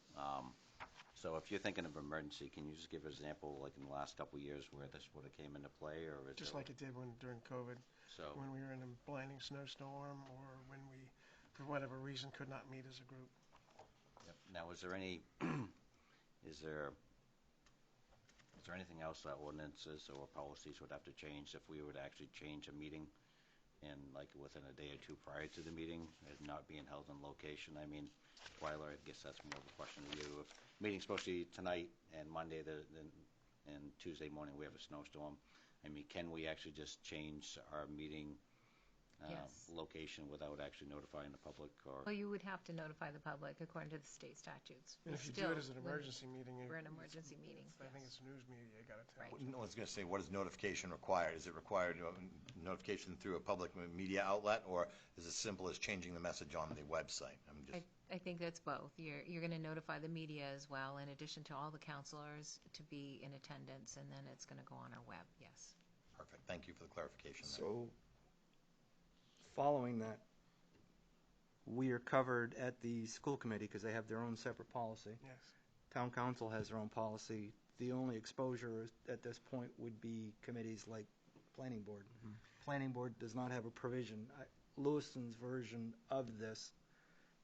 Speaker 5: So if you're thinking of emergency, can you just give an example, like in the last couple of years, where this would have came into play, or is
Speaker 13: Just
Speaker 5: it
Speaker 13: like it did during COVID,
Speaker 5: so?
Speaker 13: when we were in a blinding snowstorm, or when we, for whatever reason, could not meet as a group.
Speaker 5: Yep. Now, is there any, is there anything else that ordinances or policies would have to change if we would actually change a meeting and like within a day or two prior to the meeting, it not being held in location? I mean, Twyla, I guess that's more of a question to you. If meeting's supposed to be tonight and Monday, and Tuesday morning we have a snowstorm, I mean, can we actually just change our meeting
Speaker 3: Yes.
Speaker 5: location without actually notifying the public? Or
Speaker 3: Well, you would have to notify the public according to the state statutes.
Speaker 13: And
Speaker 3: We
Speaker 13: if you
Speaker 3: still
Speaker 13: do it as an
Speaker 3: would-
Speaker 13: emergency meeting,
Speaker 3: We're an emergency meeting.
Speaker 13: I think it's news media, you gotta tell.
Speaker 3: Right.
Speaker 6: I was going to say, what is notification required? Is it required notification through a public media outlet, or is it as simple as changing the message on the website? I'm just.
Speaker 3: I think that's both. You're going to notify the media as well, in addition to all the counselors to be in attendance, and then it's going to go on our web, yes.
Speaker 6: Perfect. Thank you for the clarification there.
Speaker 2: So, following that, we are covered at the school committee because they have their own separate policy.
Speaker 13: Yes.
Speaker 2: Town council has their own policy. The only exposure at this point would be committees like planning board. Planning board does not have a provision. Lewiston's version of this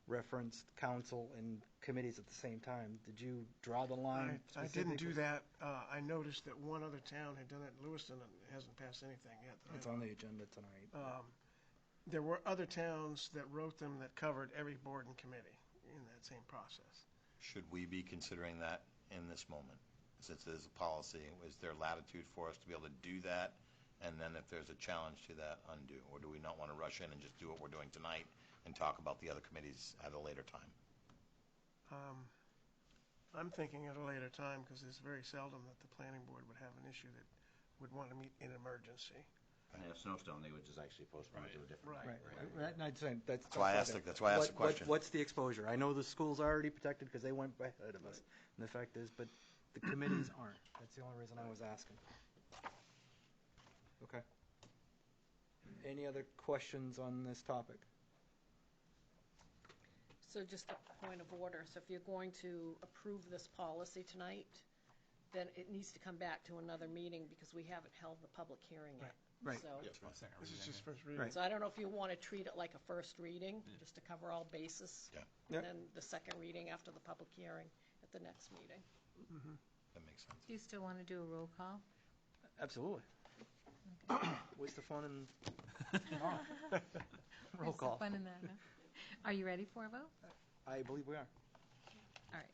Speaker 2: referenced council and committees at the same time. Did you draw the line?
Speaker 13: I didn't do
Speaker 2: specifically?
Speaker 13: that. I noticed that one other town had done it in Lewiston, and it hasn't passed anything yet. that I
Speaker 2: It's
Speaker 13: know
Speaker 2: on
Speaker 13: of.
Speaker 2: the agenda tonight.
Speaker 13: There were other towns that wrote them that covered every board and committee in that same process.
Speaker 6: Should we be considering that in this moment? Since there's a policy, is there latitude for us to be able to do that? And then if there's a challenge to that, undo? Or do we not want to rush in and just do what we're doing tonight and talk about the other committees at a later time?
Speaker 13: I'm thinking at a later time, because it's very seldom that the planning board would have an issue that would want to meet in emergency.
Speaker 5: and a snowstorm, they would just actually postpone it to a different night.
Speaker 2: Right. I'd say that's
Speaker 6: why I asked the- that's why I asked the question.
Speaker 2: What's the exposure? I know the school's already protected because they went ahead of us. And the fact is, but the committees aren't. That's the only reason I was asking. Okay. Any other questions on this topic?
Speaker 4: So just a point of order, so if you're going to approve this policy tonight, then it needs to come back to another meeting because we haven't held the public hearing yet.
Speaker 2: Right.
Speaker 4: So,
Speaker 13: This is just first reading.
Speaker 2: Right.
Speaker 4: so I don't know if you want to treat it like a first reading, just to cover all bases.
Speaker 6: Yeah.
Speaker 2: Yep.
Speaker 4: And then the second reading after the public hearing at the next meeting.
Speaker 6: That makes sense.
Speaker 3: Do you still want to do a roll call?
Speaker 2: Absolutely. What's the fun in tomorrow? Roll
Speaker 3: What's the
Speaker 2: call.
Speaker 3: fun in that, huh? Are you ready for a vote?
Speaker 2: I believe we are.
Speaker 3: All right.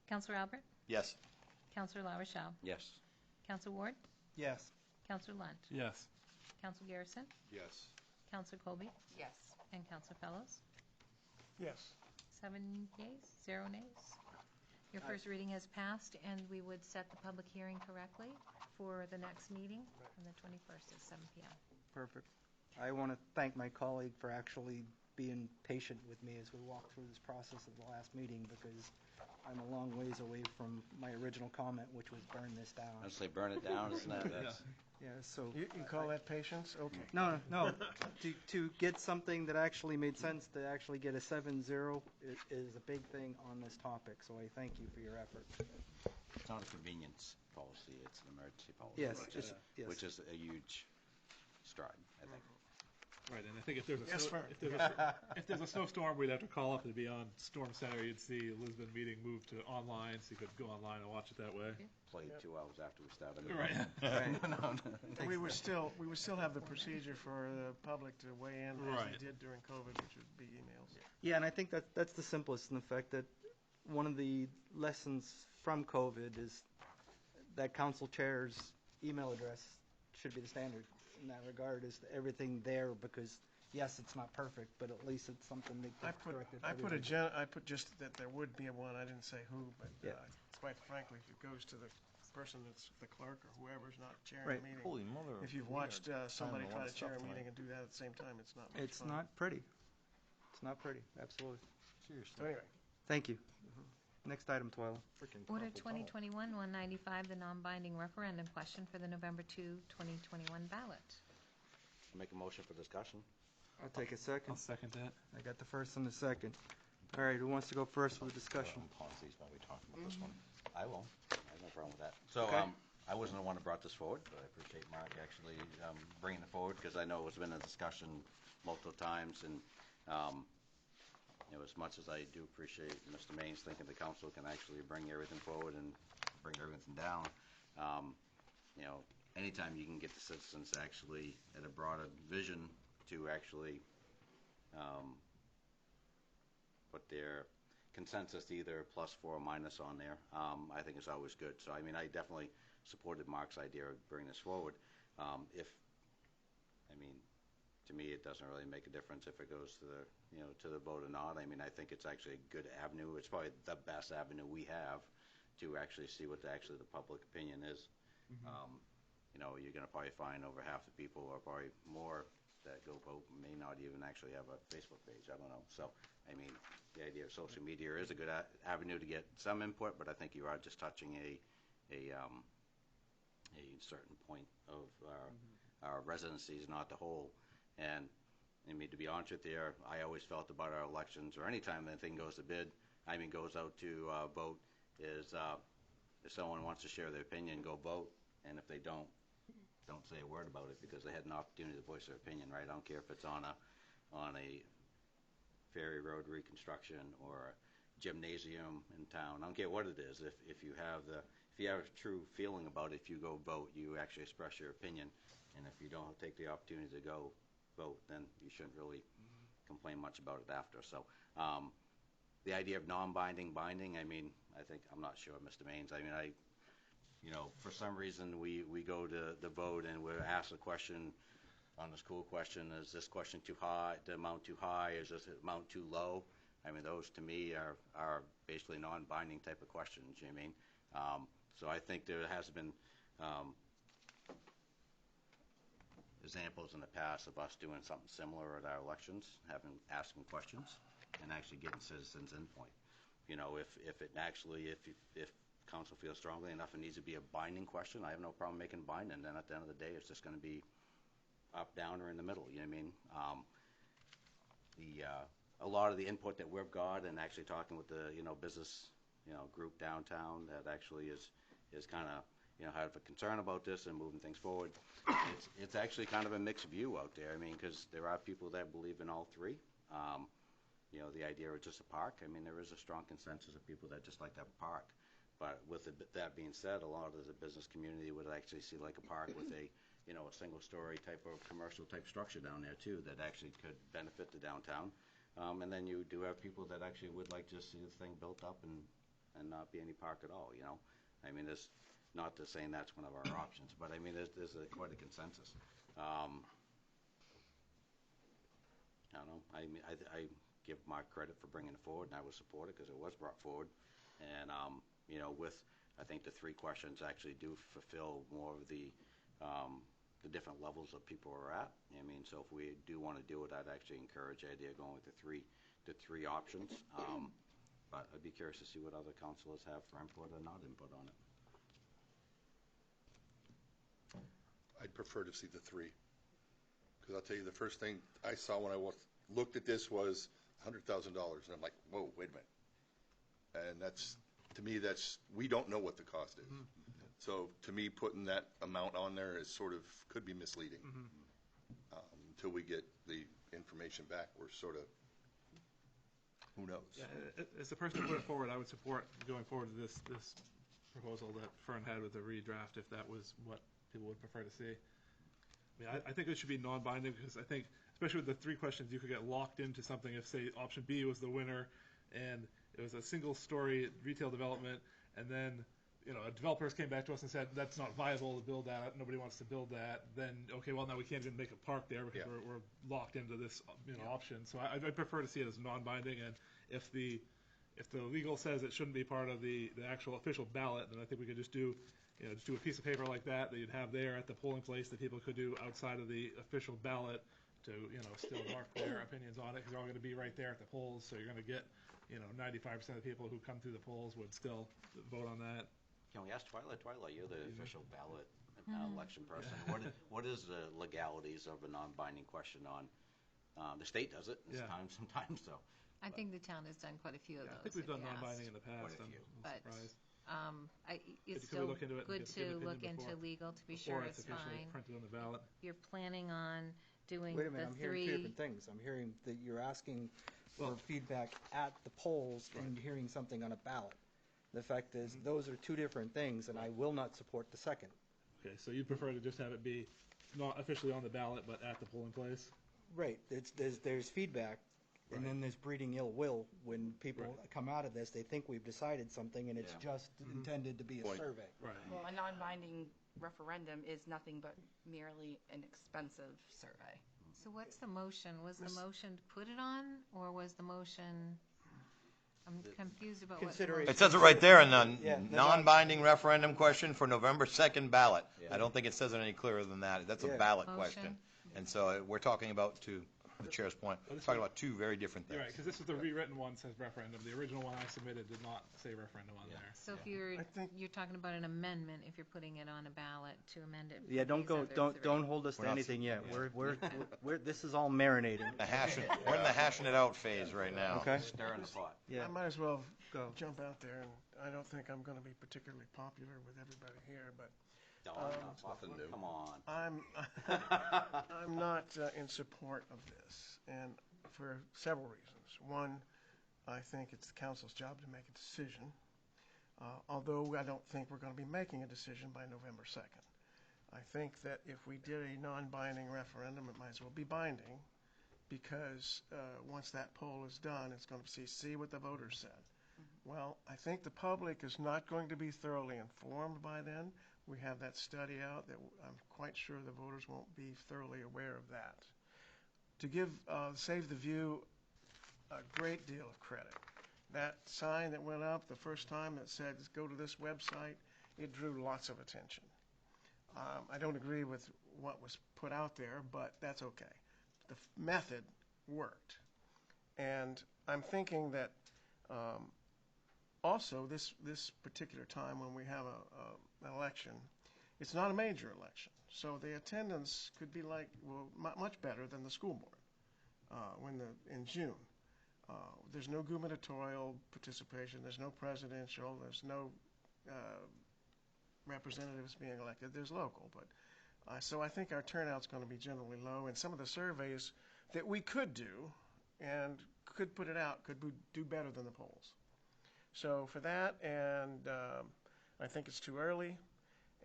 Speaker 3: Counselor Albert?
Speaker 6: Yes.
Speaker 3: Counselor La Rochelle?
Speaker 5: Yes.
Speaker 3: Counselor Ward?
Speaker 2: Yes.
Speaker 3: Counselor Lunt?
Speaker 10: Yes.
Speaker 3: Counselor Garrison?
Speaker 9: Yes.
Speaker 3: Counselor Colby?
Speaker 4: Yes.
Speaker 3: And Counselor Fellows?
Speaker 13: Yes.
Speaker 3: 7 yeas, 0 nays. Your first reading has passed, and we would set the public hearing correctly for the next meeting on the 21st at 7 p.m.
Speaker 2: Perfect. I want to thank my colleague for actually being patient with me as we walk through this process of the last meeting, because I'm a long ways away from my original comment, which was burn this down.
Speaker 5: I'd say burn it down, isn't that? That's,
Speaker 2: Yeah, so.
Speaker 13: You call that patience? Okay.
Speaker 2: No. To get something that actually made sense, to actually get a 7-0 is a big thing on this topic, so I thank you for your effort.
Speaker 5: it's not a convenience policy, it's an emergency policy.
Speaker 2: Yes,
Speaker 5: which is,
Speaker 2: yes.
Speaker 5: which is a huge stride, I think.
Speaker 10: Right, and I think if there's a
Speaker 13: Yes, sir.
Speaker 10: if there's a snowstorm, we'd have to call up and be on Storm Center. You'd see Lisbon meeting move to online, so you could go online and watch it that way.
Speaker 5: Played 2 hours after we started.
Speaker 10: Right.
Speaker 13: We would still have the procedure for the public to weigh in as
Speaker 10: Right.
Speaker 13: they did during COVID, which would be emails.
Speaker 2: Yeah, and I think that's the simplest in the fact that one of the lessons from COVID is that council chair's email address should be the standard in that regard, is everything there, because yes, it's not perfect, but at least it's something that gets corrected.
Speaker 13: I put just that there would be one. I didn't say who, but
Speaker 2: Yeah.
Speaker 13: quite frankly, if it goes to the person that's the clerk or whoever's not chairing
Speaker 2: Right.
Speaker 13: the meeting.
Speaker 6: Holy mother.
Speaker 13: If you've watched somebody try to chair a meeting and do that at the same time, it's not much
Speaker 2: It's
Speaker 13: fun.
Speaker 2: not pretty. It's not pretty, absolutely.
Speaker 13: So anyway,
Speaker 2: Thank you. Next item, Twyla.
Speaker 3: Order 2021-195, the non-binding referendum question for the November 2, 2021 ballot.
Speaker 5: Make a motion for discussion.
Speaker 2: I'll take a second.
Speaker 10: I'll second that.
Speaker 2: I got the first and the second. All right, who wants to go first with discussion?
Speaker 6: Pause these while we talk about this one.
Speaker 5: I will. I have no problem with that. So,
Speaker 2: Okay.
Speaker 5: I wasn't the one that brought this forward, but I appreciate Mark actually bringing it forward, because I know it's been a discussion multiple times, and as much as I do appreciate Mr. Maines thinking the council can actually bring everything forward and bring everything down, anytime you can get the citizens actually at a broader vision to actually put their consensus either +4 or minus on there, I think it's always good. So, I mean, I definitely supported Mark's idea of bringing this forward. To me, it doesn't really make a difference if it goes to the vote or not. I mean, I think it's actually a good avenue. It's probably the best avenue we have to actually see what the public opinion is. You're going to probably find over half the people, or probably more, that go vote may not even actually have a Facebook page. I don't know. So, I mean, the idea of social media is a good avenue to get some input, but I think you are just touching a certain point of our residencies, not the whole. And I mean, to be honest with you, I always felt about our elections, or any time anything goes to bid, goes out to vote, is if someone wants to share their opinion, go vote. And if they don't say a word about it, because they had an opportunity to voice their opinion, right? I don't care if it's on a ferry road reconstruction or a gymnasium in town. I don't care what it is. If you have a true feeling about it, if you go vote, you actually express your opinion. And if you don't take the opportunity to go vote, then you shouldn't really complain much about it after. So the idea of non-binding, binding, I'm not sure, Mr. Maines. For some reason, we go to the vote and we're asked a question on the school question: is this question too high, the amount too high, is this amount too low? Those to me are basically non-binding type of questions, you know what I mean? So I think there has been examples in the past of us doing something similar at our elections, asking questions and actually getting citizens' input. If council feels strongly enough it needs to be a binding question, I have no problem making binding. Then at the end of the day, it's just going to be up, down, or in the middle. You know what I mean? A lot of the input that we've got, and actually talking with the business group downtown that actually is kind of have a concern about this and moving things forward. It's actually kind of a mixed view out there. Because there are people that believe in all three. The idea of just a park. There is a strong consensus of people that just like to have a park. But with that being said, a lot of the business community would actually see like a park with a single-story type of commercial type structure down there too that actually could benefit the downtown. And then you do have people that actually would like to see the thing built up and not be any park at all. There's not to saying that's one of our options, but there's quite a consensus. I don't know. I give Mark credit for bringing it forward, and I will support it because it was brought forward. And I think the three questions actually do fulfill more of the different levels that people are at. So if we do want to do it, I'd actually encourage the idea of going with the three options. But I'd be curious to see what other councilors have for input or not input on it.
Speaker 15: I'd prefer to see the three. Because I'll tell you, the first thing I saw when I looked at this was $100,000. And I'm like, whoa, wait a minute. And to me, we don't know what the cost is. So to me, putting that amount on there is could be misleading. until we get the information back, we're sort of, who knows?
Speaker 10: Yeah, as the person who put it forward, I would support going forward to this proposal that Fern had with the redraft, if that was what people would prefer to see. I mean, I think it should be non-binding, because I think, especially with the 3 questions, you could get locked into something if, say, option B was the winner, and it was a single-story retail development, and then, you know, developers came back to us and said, that's not viable to build that, nobody wants to build that, then, okay, well, now we can't even make a park there because we're locked into this, option. So I prefer to see it as non-binding, and if the legal says it shouldn't be part of the actual official ballot, then I think we could just do, just do a piece of paper like that you'd have there at the polling place that people could do outside of the official ballot to, still mark their opinions on it, because they're all going to be right there at the polls, so you're going to get, 95% of the people who come through the polls would still vote on that.
Speaker 5: Can we ask Twyla? Twyla, you're the official ballot election person. What is the legalities of a non-binding question on, the state does it sometimes, so.
Speaker 3: I think the town has done quite a few of those.
Speaker 10: I think we've done
Speaker 3: if you
Speaker 10: non-binding
Speaker 3: asked.
Speaker 10: in the past.
Speaker 5: Quite a
Speaker 10: I'm
Speaker 5: few.
Speaker 10: surprised.
Speaker 3: It's
Speaker 10: Could we
Speaker 3: still
Speaker 10: look into it and
Speaker 3: good
Speaker 10: give
Speaker 3: to
Speaker 10: opinion
Speaker 3: look into
Speaker 10: before-
Speaker 3: legal to be
Speaker 10: before
Speaker 3: sure
Speaker 10: it's
Speaker 3: it's
Speaker 10: officially
Speaker 3: fine.
Speaker 10: printed on the ballot?
Speaker 3: You're planning on doing
Speaker 2: Wait a
Speaker 3: the
Speaker 2: minute, I'm hearing 2
Speaker 3: 3.
Speaker 2: different things. I'm hearing that you're asking for feedback at the polls and hearing something on a ballot. The fact is, those are 2 different things, and I will not support the second.
Speaker 10: Okay, so you prefer to just have it be not officially on the ballot, but at the polling place?
Speaker 2: Right, there's feedback, and then there's breeding ill will when people come out of this, they think we've decided something, and it's just intended to be a survey.
Speaker 10: Right.
Speaker 16: Well, a non-binding referendum is nothing but merely an expensive survey.
Speaker 3: So what's the motion? Was the motion to put it on, or was the motion, I'm confused about what the motion.
Speaker 6: It says it right there in the non-binding referendum question for November 2nd ballot. I don't think it says it any clearer than that. That's a ballot question. And so we're talking about, to the chair's point, we're talking about 2 very different things.
Speaker 10: You're right, because this is the rewritten one says referendum. The original one I submitted did not say referendum on there.
Speaker 3: So if you're talking about an amendment, if you're putting it on a ballot to amend it.
Speaker 2: Yeah, don't hold us to anything yet. We're this is all marinating.
Speaker 6: We're in the hashing it out phase right now.
Speaker 2: Okay.
Speaker 5: Stirring the pot.
Speaker 2: Yeah.
Speaker 13: I might as well jump out there, and I don't think I'm going to be particularly popular with everybody here, but
Speaker 5: Nothing new. Come on.
Speaker 13: I'm not in support of this, and for several reasons. One, I think it's the council's job to make a decision, although I don't think we're going to be making a decision by November 2nd. I think that if we did a non-binding referendum, it might as well be binding, because once that poll is done, it's going to see what the voters said. Well, I think the public is not going to be thoroughly informed by then. We have that study out that I'm quite sure the voters won't be thoroughly aware of that. To give Save the View a great deal of credit, that sign that went up the first time that said, go to this website, it drew lots of attention. I don't agree with what was put out there, but that's okay. The method worked. And I'm thinking that also this particular time when we have an election, it's not a major election. So the attendance could be much better than the school board in June. There's no gubernatorial participation. There's no presidential. There's no representatives being elected. There's local. But so I think our turnout's going to be generally low. And some of the surveys that we could do and could put it out could do better than the polls. So for that, and I think it's too early,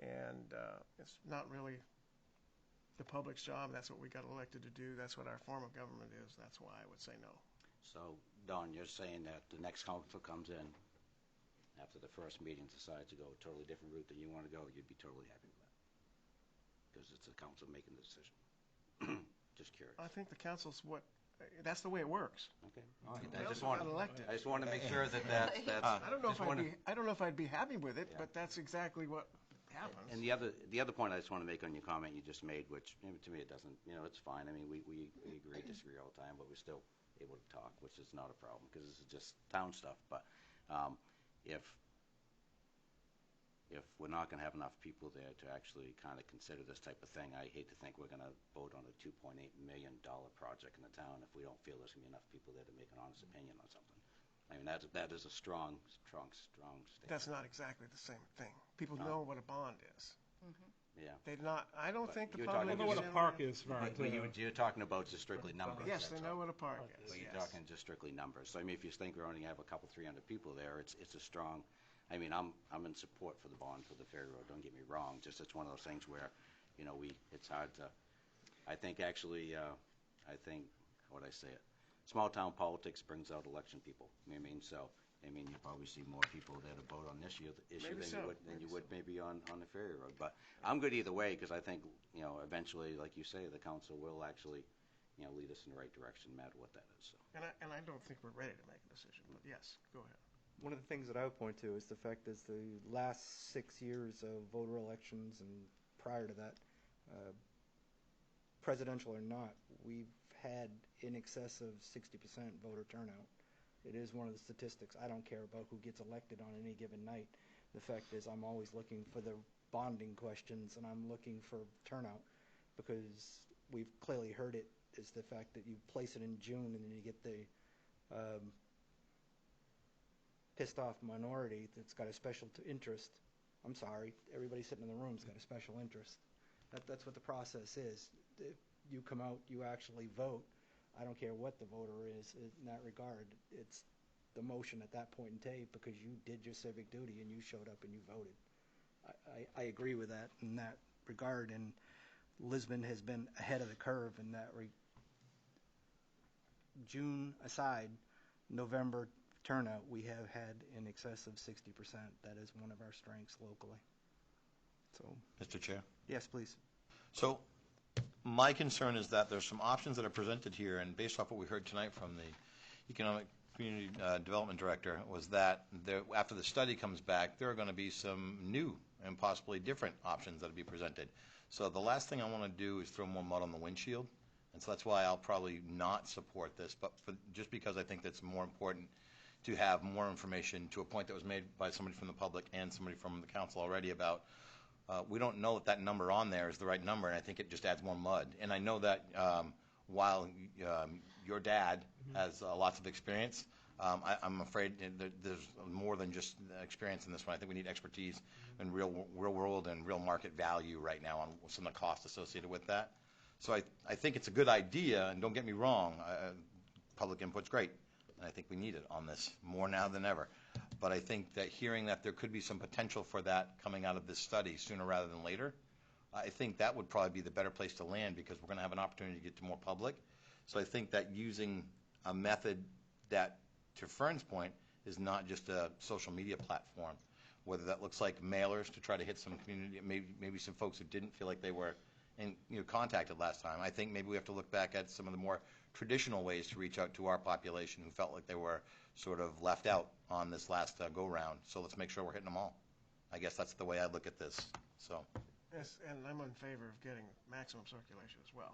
Speaker 13: and it's not really the public's job. That's what we got elected to do. That's what our form of government is. That's why I would say no.
Speaker 5: So, Don, you're saying that the next council comes in after the first meeting, decides to go a totally different route than you want to go, you'd be totally happy with that? Because it's the council making the decision. Just curious.
Speaker 13: I think the council's that's the way it works.
Speaker 5: Okay. All right. I just want to make sure that's
Speaker 13: I don't know if I'd be happy with it, but that's exactly what happens.
Speaker 5: And the other point I just want to make on your comment you just made, which to me it doesn't, it's fine. I mean, we agree, disagree all the time, but we're still able to talk, which is not a problem because this is just town stuff. But if we're not going to have enough people there to actually kind of consider this type of thing, I hate to think we're going to vote on a $2.8 million project in the town if we don't feel there's going to be enough people there to make an honest opinion on something. I mean, that is a strong statement.
Speaker 13: That's not exactly the same thing. People know what a bond is.
Speaker 5: Yeah.
Speaker 13: They've not, I don't think the
Speaker 5: you're
Speaker 13: public
Speaker 5: talking-
Speaker 13: is
Speaker 10: I know what a
Speaker 13: in
Speaker 10: park
Speaker 13: there.
Speaker 10: is, Vern,
Speaker 5: But
Speaker 10: too.
Speaker 5: you're talking about just strictly numbers.
Speaker 13: Yes, they
Speaker 5: that's
Speaker 13: know
Speaker 5: all.
Speaker 13: what a park is,
Speaker 5: But you're
Speaker 13: yes.
Speaker 5: talking just strictly numbers. So I mean, if you think we only have a couple, 300 people there, it's a strong. I mean, I'm in support for the bond for the ferry road. Don't get me wrong. Just it's one of those things where, it's hard to. I think actually, I think how would I say it? Small town politics brings out election people. You know what I mean? So I mean, you probably see more people there to vote on this issue
Speaker 13: Maybe so.
Speaker 5: than you would maybe on the ferry road. But I'm good either way because I think eventually, like you say, the council will actually lead us in the right direction, no matter what that is. So.
Speaker 13: And I don't think we're ready to make a decision, but yes, go ahead.
Speaker 2: One of the things that I would point to is the fact is the last 6 years of voter elections and prior to that, presidential or not, we've had in excess of 60% voter turnout. It is one of the statistics. I don't care about who gets elected on any given night. The fact is I'm always looking for the bonding questions and I'm looking for turnout because we've clearly heard it is the fact that you place it in June and then you get the pissed off minority that's got a special interest. I'm sorry, everybody sitting in the room's got a special interest. That's what the process is. If you come out, you actually vote. I don't care what the voter is in that regard. It's the motion at that point in time because you did your civic duty and you showed up and you voted. I agree with that in that regard, and Lisbon has been ahead of the curve in that June aside, November turnout, we have had in excess of 60%. That is one of our strengths locally. So,
Speaker 6: Mr. Chair?
Speaker 2: yes, please.
Speaker 6: So my concern is that there's some options that are presented here, and based off what we heard tonight from the Economic Community Development Director, was that after the study comes back, there are going to be some new and possibly different options that will be presented. So the last thing I want to do is throw more mud on the windshield, and so that's why I'll probably not support this, but just because I think that's more important to have more information to a point that was made by somebody from the public and somebody from the council already about we don't know that number on there is the right number, and I think it just adds more mud. And I know that while your dad has lots of experience, I'm afraid that there's more than just experience in this one. I think we need expertise in real world and real market value right now on some of the costs associated with that. So I think it's a good idea, and don't get me wrong, public input's great, and I think we need it on this more now than ever. But I think that hearing that there could be some potential for that coming out of this study sooner rather than later, I think that would probably be the better place to land because we're going to have an opportunity to get to more public. So I think that using a method that, to Fern's point, is not just a social media platform, whether that looks like mailers to try to hit some community, maybe some folks who didn't feel like they were contacted last time. I think maybe we have to look back at some of the more traditional ways to reach out to our population who felt like they were sort of left out on this last go-round. So let's make sure we're hitting them all. I guess that's the way I look at this. So.
Speaker 13: Yes, and I'm in favor of getting maximum circulation as well.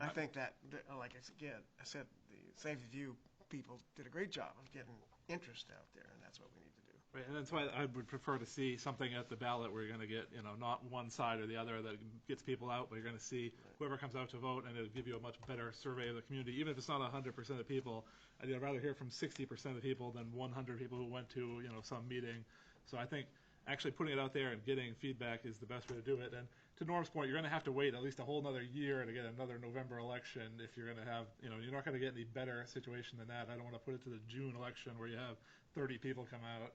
Speaker 13: I think that, like I said, the Save the View people did a great job of getting interest out there, and that's what we need to do.
Speaker 10: Right, and that's why I would prefer to see something at the ballot where you're going to get, not one side or the other that gets people out, but you're going to see whoever comes out to vote, and it'll give you a much better survey of the community. Even if it's not 100% of the people, I'd rather hear from 60% of the people than 100 people who went to, some meeting. So I think actually putting it out there and getting feedback is the best way to do it. And to Norm's point, you're going to have to wait at least a whole another year to get another November election if you're going to have, you're not going to get any better situation than that. I don't want to put it to the June election where you have 30 people come out.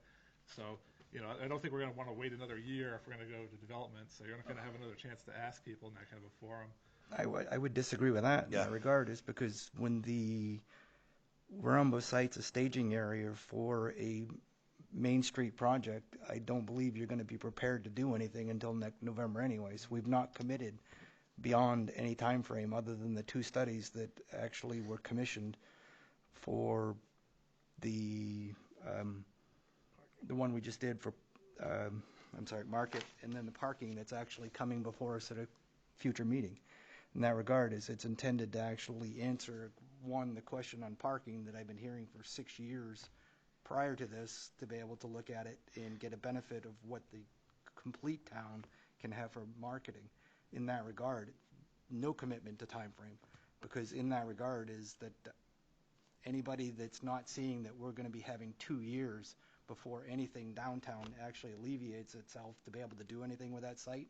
Speaker 10: So, I don't think we're going to want to wait another year if we're going to go to development. So you're not going to have another chance to ask people in that kind of a forum.
Speaker 2: I would disagree with that in that regard is because when the Warumbo site's a staging area for a Main Street project, I don't believe you're going to be prepared to do anything until next November anyways. We've not committed beyond any time frame other than the 2 studies that actually were commissioned for the one we just did for, market, and then the parking that's actually coming before us at a future meeting. In that regard, it's intended to actually answer, one, the question on parking that I've been hearing for 6 years prior to this, to be able to look at it and get a benefit of what the complete town can have for marketing. In that regard, no commitment to time frame, because in that regard is that anybody that's not seeing that we're going to be having 2 years before anything downtown actually alleviates itself to be able to do anything with that site,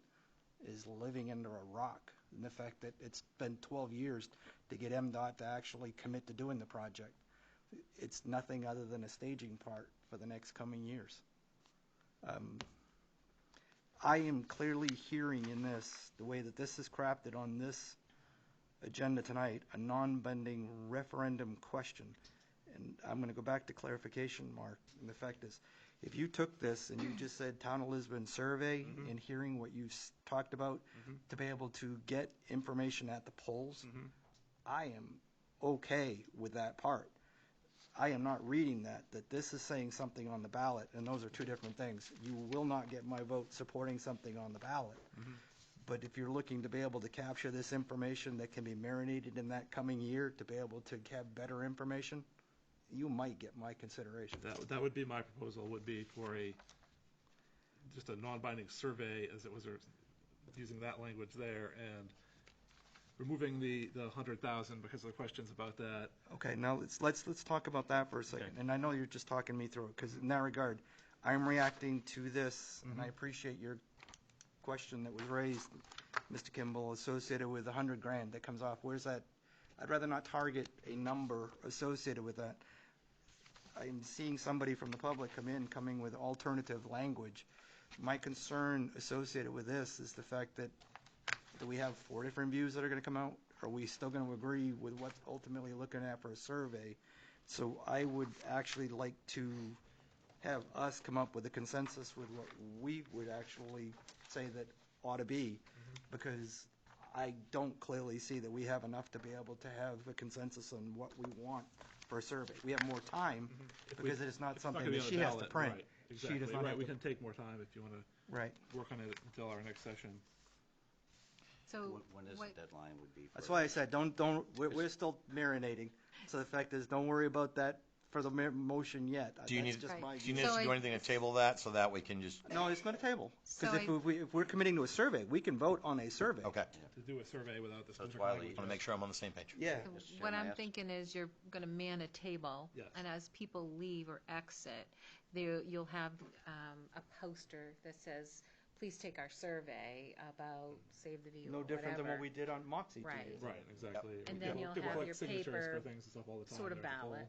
Speaker 2: is living under a rock. And the fact that it's been 12 years to get MDOT to actually commit to doing the project. It's nothing other than a staging part for the next coming years. I am clearly hearing in this, the way that this is crafted on this agenda tonight, a non-binding referendum question. And I'm going to go back to clarification, Mark. And the fact is, if you took this and you just said Town of Lisbon survey and hearing what you talked about to be able to get information at the polls, I am okay with that part. I am not reading that this is saying something on the ballot, and those are two different things. You will not get my vote supporting something on the ballot. But if you're looking to be able to capture this information that can be marinated in that coming year to be able to have better information, you might get my consideration.
Speaker 10: That would be my proposal, would be for just a non-binding survey, as it was, using that language there, and removing the 100,000 because of the questions about that.
Speaker 2: Okay, now let's talk about that for a second.
Speaker 10: Okay.
Speaker 2: And I know you're just talking me through it, because in that regard, I'm reacting to this, and I appreciate your question that was raised, Mr. Kimball, associated with $100,000 that comes off. Where's that? I'd rather not target a number associated with that. I'm seeing somebody from the public coming with alternative language. My concern associated with this is the fact that do we have 4 different views that are going to come out? Are we still going to agree with what ultimately looking at for a survey? So I would actually like to have us come up with a consensus with what we would actually say that ought to be, because I don't clearly see that we have enough to be able to have a consensus on what we want for a survey. We have more time because it is not something that she has to print.
Speaker 10: Right, exactly.
Speaker 2: She does not have
Speaker 10: We
Speaker 2: to.
Speaker 10: can take more time if you want to work on it until our next session.
Speaker 3: So
Speaker 5: When is the deadline would be?
Speaker 2: That's why I said, we're still marinating. So the fact is, don't worry about that for the motion yet.
Speaker 6: Do you
Speaker 2: That's
Speaker 6: need,
Speaker 2: just my
Speaker 6: do you
Speaker 2: view.
Speaker 6: need to do anything to table that so that we can just?
Speaker 2: No, it's not a table.
Speaker 3: So
Speaker 2: Because if we're committing to a survey, we can vote on a survey.
Speaker 6: Okay.
Speaker 10: To do a survey without the specific
Speaker 5: why
Speaker 10: language.
Speaker 6: I want to make sure I'm on the same page.
Speaker 2: Yeah.
Speaker 3: So what I'm thinking is you're going to man a table,
Speaker 10: Yes.
Speaker 3: and as people leave or exit, you'll have a poster that says, "Please take our survey about Save the View."
Speaker 2: No
Speaker 3: or
Speaker 2: different than what
Speaker 3: whatever.
Speaker 2: we did on Moxie 2
Speaker 3: Right.
Speaker 2: years ago.
Speaker 10: Right, exactly.
Speaker 3: And then you'll
Speaker 10: People
Speaker 3: have
Speaker 10: collect
Speaker 3: your
Speaker 10: signatures
Speaker 3: paper
Speaker 10: for things and stuff all the time
Speaker 3: sort of
Speaker 10: there at the poll.
Speaker 3: ballot,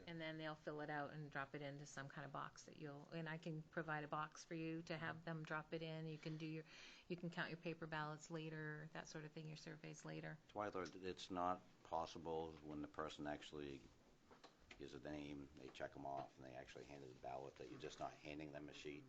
Speaker 3: and then they'll fill it out and drop it into some kind of box that and I can provide a box for you to have them drop it in. You can count your paper ballots later, that sort of thing, your surveys later.
Speaker 5: Twyler, it's not possible when the person actually gives a name, they check them off, and they actually handed the ballot, that you're just not handing them a sheet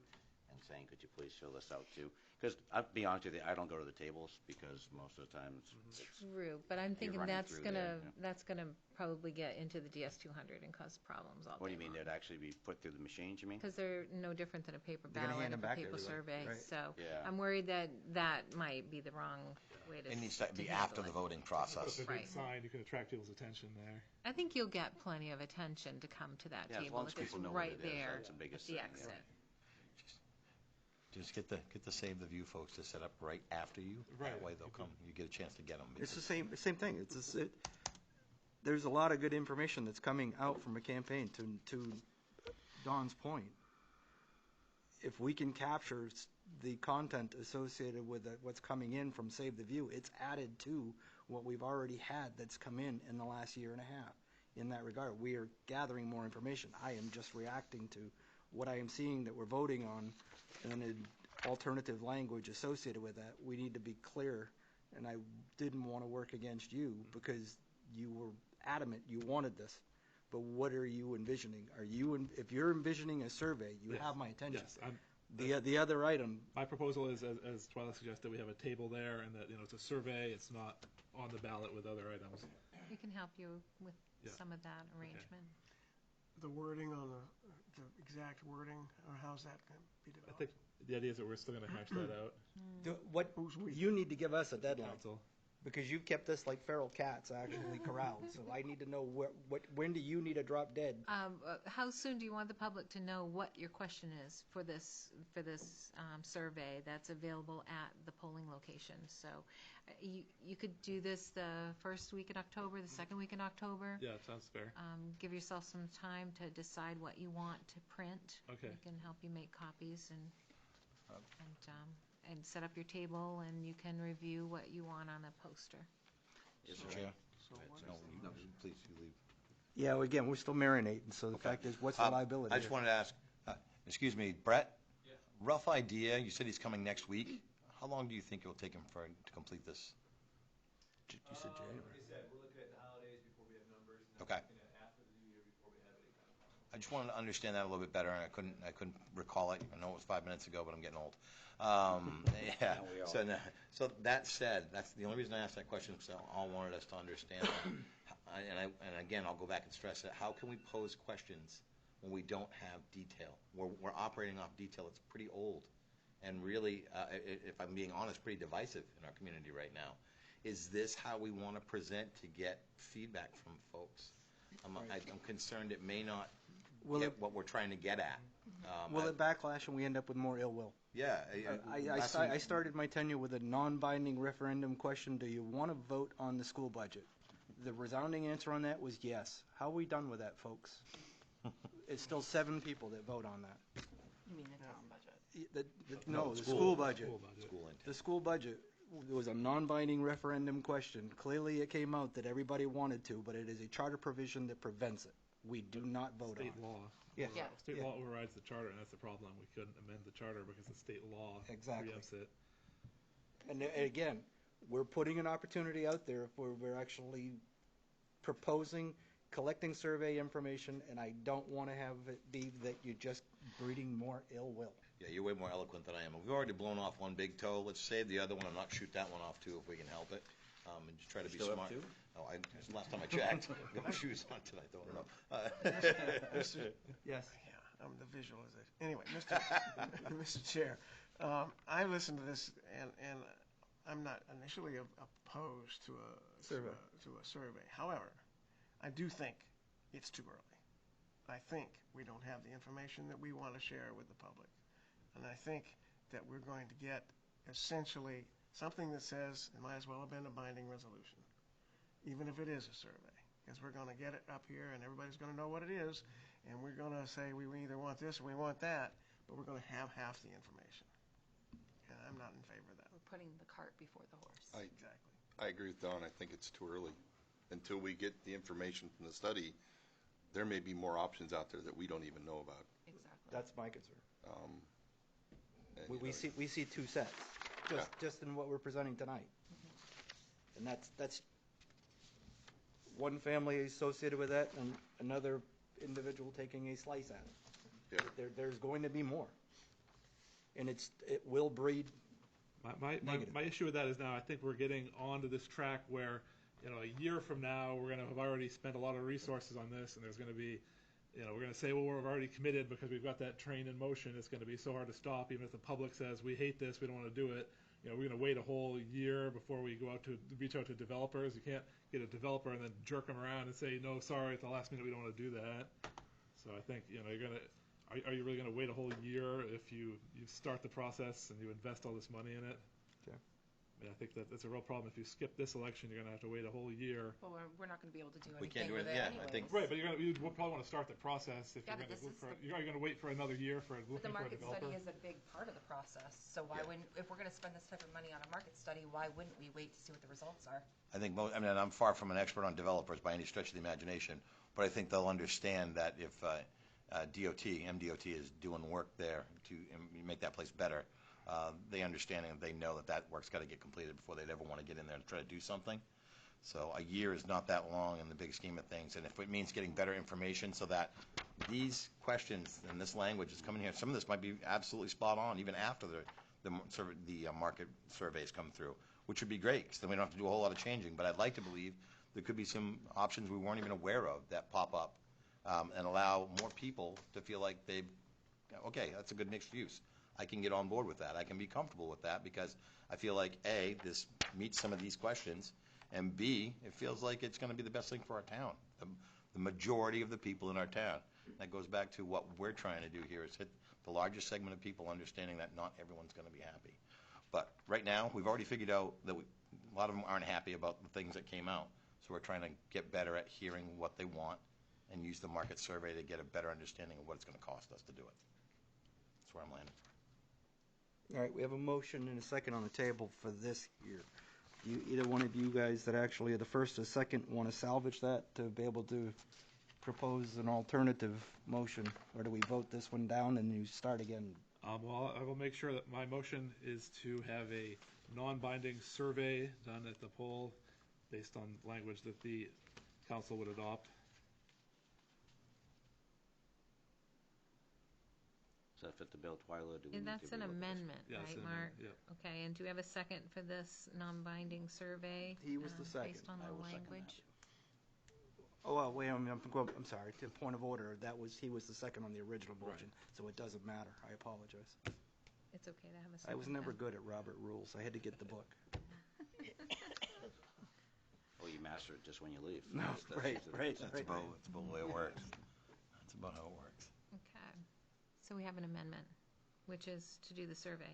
Speaker 5: and saying, could you please fill this out too? Because I'll be honest with you, I don't go to the tables because most of the times it's
Speaker 3: True, but I'm thinking
Speaker 5: running
Speaker 3: that's
Speaker 5: through
Speaker 3: gonna
Speaker 5: there,
Speaker 3: that's gonna probably get into the DS200 and cause problems all
Speaker 5: What do you
Speaker 3: day
Speaker 5: mean,
Speaker 3: long.
Speaker 5: they'd actually be put through the machines, you mean?
Speaker 3: Because they're no different than a paper
Speaker 2: They're gonna
Speaker 3: ballot
Speaker 2: hand
Speaker 3: or
Speaker 2: them
Speaker 3: a
Speaker 2: back
Speaker 3: paper
Speaker 2: to everybody,
Speaker 3: survey.
Speaker 2: right.
Speaker 3: So
Speaker 5: Yeah.
Speaker 3: I'm worried that might be the wrong way to.
Speaker 6: It needs to be
Speaker 3: handle
Speaker 6: after the
Speaker 3: it.
Speaker 6: voting
Speaker 10: Put
Speaker 6: process.
Speaker 10: the big
Speaker 3: Right.
Speaker 10: sign, you can attract people's attention there.
Speaker 3: I think you'll get plenty of attention to come to that
Speaker 5: Yeah, as
Speaker 3: table
Speaker 5: long as
Speaker 3: if it's
Speaker 5: people know what
Speaker 3: right
Speaker 5: it is,
Speaker 3: there
Speaker 5: that's the biggest
Speaker 3: at the
Speaker 5: thing, yeah.
Speaker 3: exit.
Speaker 6: Just get the Save the View folks to set up right after you.
Speaker 10: Right.
Speaker 6: That way they'll come, you get a chance to get them.
Speaker 2: It's the same thing. There's a lot of good information that's coming out from a campaign, to Don's point. If we can capture the content associated with what's coming in from Save the View, it's added to what we've already had that's come in the last year and a half. In that regard, we are gathering more information. I am just reacting to what I am seeing that we're voting on, and an alternative language associated with that. We need to be clear, and I didn't want to work against you because you were adamant you wanted this. But what are you envisioning? If you're envisioning a survey, you
Speaker 10: Yes.
Speaker 2: have my attention.
Speaker 10: Yes,
Speaker 2: The other item,
Speaker 10: my proposal is, as Twyla suggested, we have a table there, and that, it's a survey, it's not on the ballot with other items.
Speaker 3: We can help you with
Speaker 10: Yeah.
Speaker 3: some of that arrangement.
Speaker 13: The wording on the exact wording, or how's that going to be
Speaker 10: I
Speaker 13: developed?
Speaker 10: think the idea is that we're still going to hash that out.
Speaker 2: you need to give us a deadline.
Speaker 10: Council.
Speaker 2: Because you've kept us like feral cats actually corralled. So I need to know when do you need a drop dead?
Speaker 3: How soon do you want the public to know what your question is for this survey that's available at the polling location? So you could do this the first week in October, the second week in October.
Speaker 10: Yeah, sounds fair.
Speaker 3: Give yourself some time to decide what you want to print.
Speaker 10: Okay.
Speaker 3: We can help you make copies and set up your table, and you can review what you want on a poster.
Speaker 6: Mr. Chair? No, please, you leave.
Speaker 2: Yeah, well, again, we're still marinating, so the fact is, what's the liability?
Speaker 6: I just wanted to ask, excuse me, Brett? Yeah. Rough idea, you said he's coming next week. How long do you think it will take him to complete this?
Speaker 2: You said January.
Speaker 17: Like I said, we're looking at the holidays before we have numbers, and then
Speaker 6: Okay.
Speaker 17: we're looking at after the new year before we have any kind of numbers.
Speaker 6: I just wanted to understand that a little bit better, and I couldn't recall it. I know it was 5 minutes ago, but I'm getting old. Yeah. So that said, that's the only reason I asked that question, because I all wanted us to understand that. And again, I'll go back and stress it. How can we pose questions when we don't have detail? We're operating off detail that's pretty old, and really, if I'm being honest, pretty divisive in our community right now. Is this how we want to present to get feedback from folks? I'm concerned it may not get what we're trying to get at.
Speaker 2: Will it backlash and we end up with more ill will?
Speaker 6: Yeah.
Speaker 2: I started my tenure with a non-binding referendum question: do you want to vote on the school budget? The resounding answer on that was yes. How are we done with that, folks? It's still 7 people that vote on that.
Speaker 16: You mean the town budget?
Speaker 2: No, the school budget.
Speaker 6: School
Speaker 2: The school budget. It was a non-binding referendum question. Clearly, it came out that everybody wanted to, but it is a charter provision that prevents it. We do not vote on it.
Speaker 10: State law.
Speaker 2: Yeah.
Speaker 16: Yeah.
Speaker 10: State law overrides the charter, and that's the problem. We couldn't amend the charter because the state law
Speaker 2: Exactly.
Speaker 10: preempts it.
Speaker 2: And again, we're putting an opportunity out there if we're actually proposing, collecting survey information, and I don't want to have it be that you're just breeding more ill will.
Speaker 6: Yeah, you're way more eloquent than I am. We've already blown off one big toe. Let's save the other one and not shoot that one off, too, if we can help it. And just try to be
Speaker 14: Still up
Speaker 6: smart.
Speaker 14: two?
Speaker 6: Oh, it's the last time I checked. I got my shoes on tonight, though. I don't know.
Speaker 13: Mr.
Speaker 2: Yes.
Speaker 13: Yeah, I'm the visualization. Anyway, Mr. Chair, I listened to this, and I'm not initially opposed to a survey. However, I do think it's too early. I think we don't have the information that we want to share with the public. And I think that we're going to get essentially something that says it might as well have been a binding resolution, even if it is a survey, because we're going to get it up here and everybody's going to know what it is, and we're going to say we either want this or we want that, but we're going to have half the information. And I'm not in favor of that.
Speaker 16: We're putting the cart before the horse.
Speaker 13: Exactly.
Speaker 15: I agree with Don. I think it's too early. Until we get the information from the study, there may be more options out there that we don't even know about.
Speaker 16: Exactly.
Speaker 2: That's my concern.
Speaker 15: And,
Speaker 2: We see 2 sets, just in what we're presenting tonight. And that's one family associated with that and another individual taking a slice at it.
Speaker 15: Yeah.
Speaker 2: There's going to be more. And it will breed
Speaker 10: My issue with that is now I think we're getting onto this track where, a year from now, we're going to have already spent a lot of resources on this, and there's going to be, we're going to say, well, we're already committed because we've got that train in motion. It's going to be so hard to stop, even if the public says, we hate this, we don't want to do it. We're going to wait a whole year before we go out to reach out to developers. You can't get a developer and then jerk them around and say, no, sorry, at the last minute we don't want to do that. So I think, you're going to, are you really going to wait a whole year if you start the process and you invest all this money in it?
Speaker 2: Okay.
Speaker 10: I mean, I think that's a real problem. If you skip this election, you're going to have to wait a whole year.
Speaker 16: Well, we're not going to be able to do
Speaker 6: We can't
Speaker 16: anything
Speaker 6: do
Speaker 16: with
Speaker 6: it,
Speaker 16: it
Speaker 6: yeah, I
Speaker 16: anyways.
Speaker 6: think-
Speaker 10: Right, but you will probably want to start the process if
Speaker 16: Yeah,
Speaker 10: you're
Speaker 16: but
Speaker 10: going to
Speaker 16: this
Speaker 10: look
Speaker 16: is
Speaker 10: for. You're going to wait for another year for
Speaker 16: But the
Speaker 10: looking for a
Speaker 16: market
Speaker 10: developer.
Speaker 16: study is a big part of the process. So why wouldn't, if we're going to spend this type of money on a market study, why wouldn't we wait to see what the results are?
Speaker 6: I think, I'm far from an expert on developers by any stretch of the imagination, but I think they'll understand that if MDOT is doing work there to make that place better, they understand and they know that work's got to get completed before they'd ever want to get in there and try to do something. So a year is not that long in the big scheme of things, and if it means getting better information so that these questions and this language is coming here, some of this might be absolutely spot on even after the market surveys come through, which would be great, because then we don't have to do a whole lot of changing. But I'd like to believe there could be some options we weren't even aware of that pop up, and allow more people to feel like okay, that's a good mixed use. I can get on board with that. I can be comfortable with that because I feel like, A, this meets some of these questions, and B, it feels like it's going to be the best thing for our town, the majority of the people in our town. That goes back to what we're trying to do here, is hit the largest segment of people understanding that not everyone's going to be happy. But right now, we've already figured out that a lot of them aren't happy about the things that came out. So we're trying to get better at hearing what they want and use the market survey to get a better understanding of what it's going to cost us to do it. That's where I'm landing.
Speaker 2: All right, we have a motion and a second on the table for this here. Either one of you guys that actually are the first or second want to salvage that to be able to propose an alternative motion? Or do we vote this one down and you start again?
Speaker 10: Well, I will make sure that my motion is to have a non-binding survey done at the poll based on language that the council would adopt.
Speaker 5: Does that fit the bill, Twyla? or do we
Speaker 3: And
Speaker 5: need
Speaker 3: that's
Speaker 5: to
Speaker 3: an
Speaker 5: relook at this?
Speaker 3: amendment,
Speaker 10: Yeah, it's
Speaker 3: right,
Speaker 10: an
Speaker 3: Mark?
Speaker 10: amendment,
Speaker 3: Okay, and do we have a second for this non-binding survey?
Speaker 2: He was the second.
Speaker 3: Based on
Speaker 5: I
Speaker 3: the
Speaker 5: will second that.
Speaker 3: language?
Speaker 2: Oh, well, wait, I'm sorry, to point of order, he was the second on the original motion, so it doesn't matter. I apologize.
Speaker 3: It's okay to have a second.
Speaker 2: I was never
Speaker 3: then.
Speaker 2: good at Robert rules. I had to get the book.
Speaker 5: Oh, you master it just when you leave.
Speaker 2: No,
Speaker 5: That's
Speaker 2: right.
Speaker 6: That's about the way it works. That's about how it works.
Speaker 3: Okay, so we have an amendment, which is to do the survey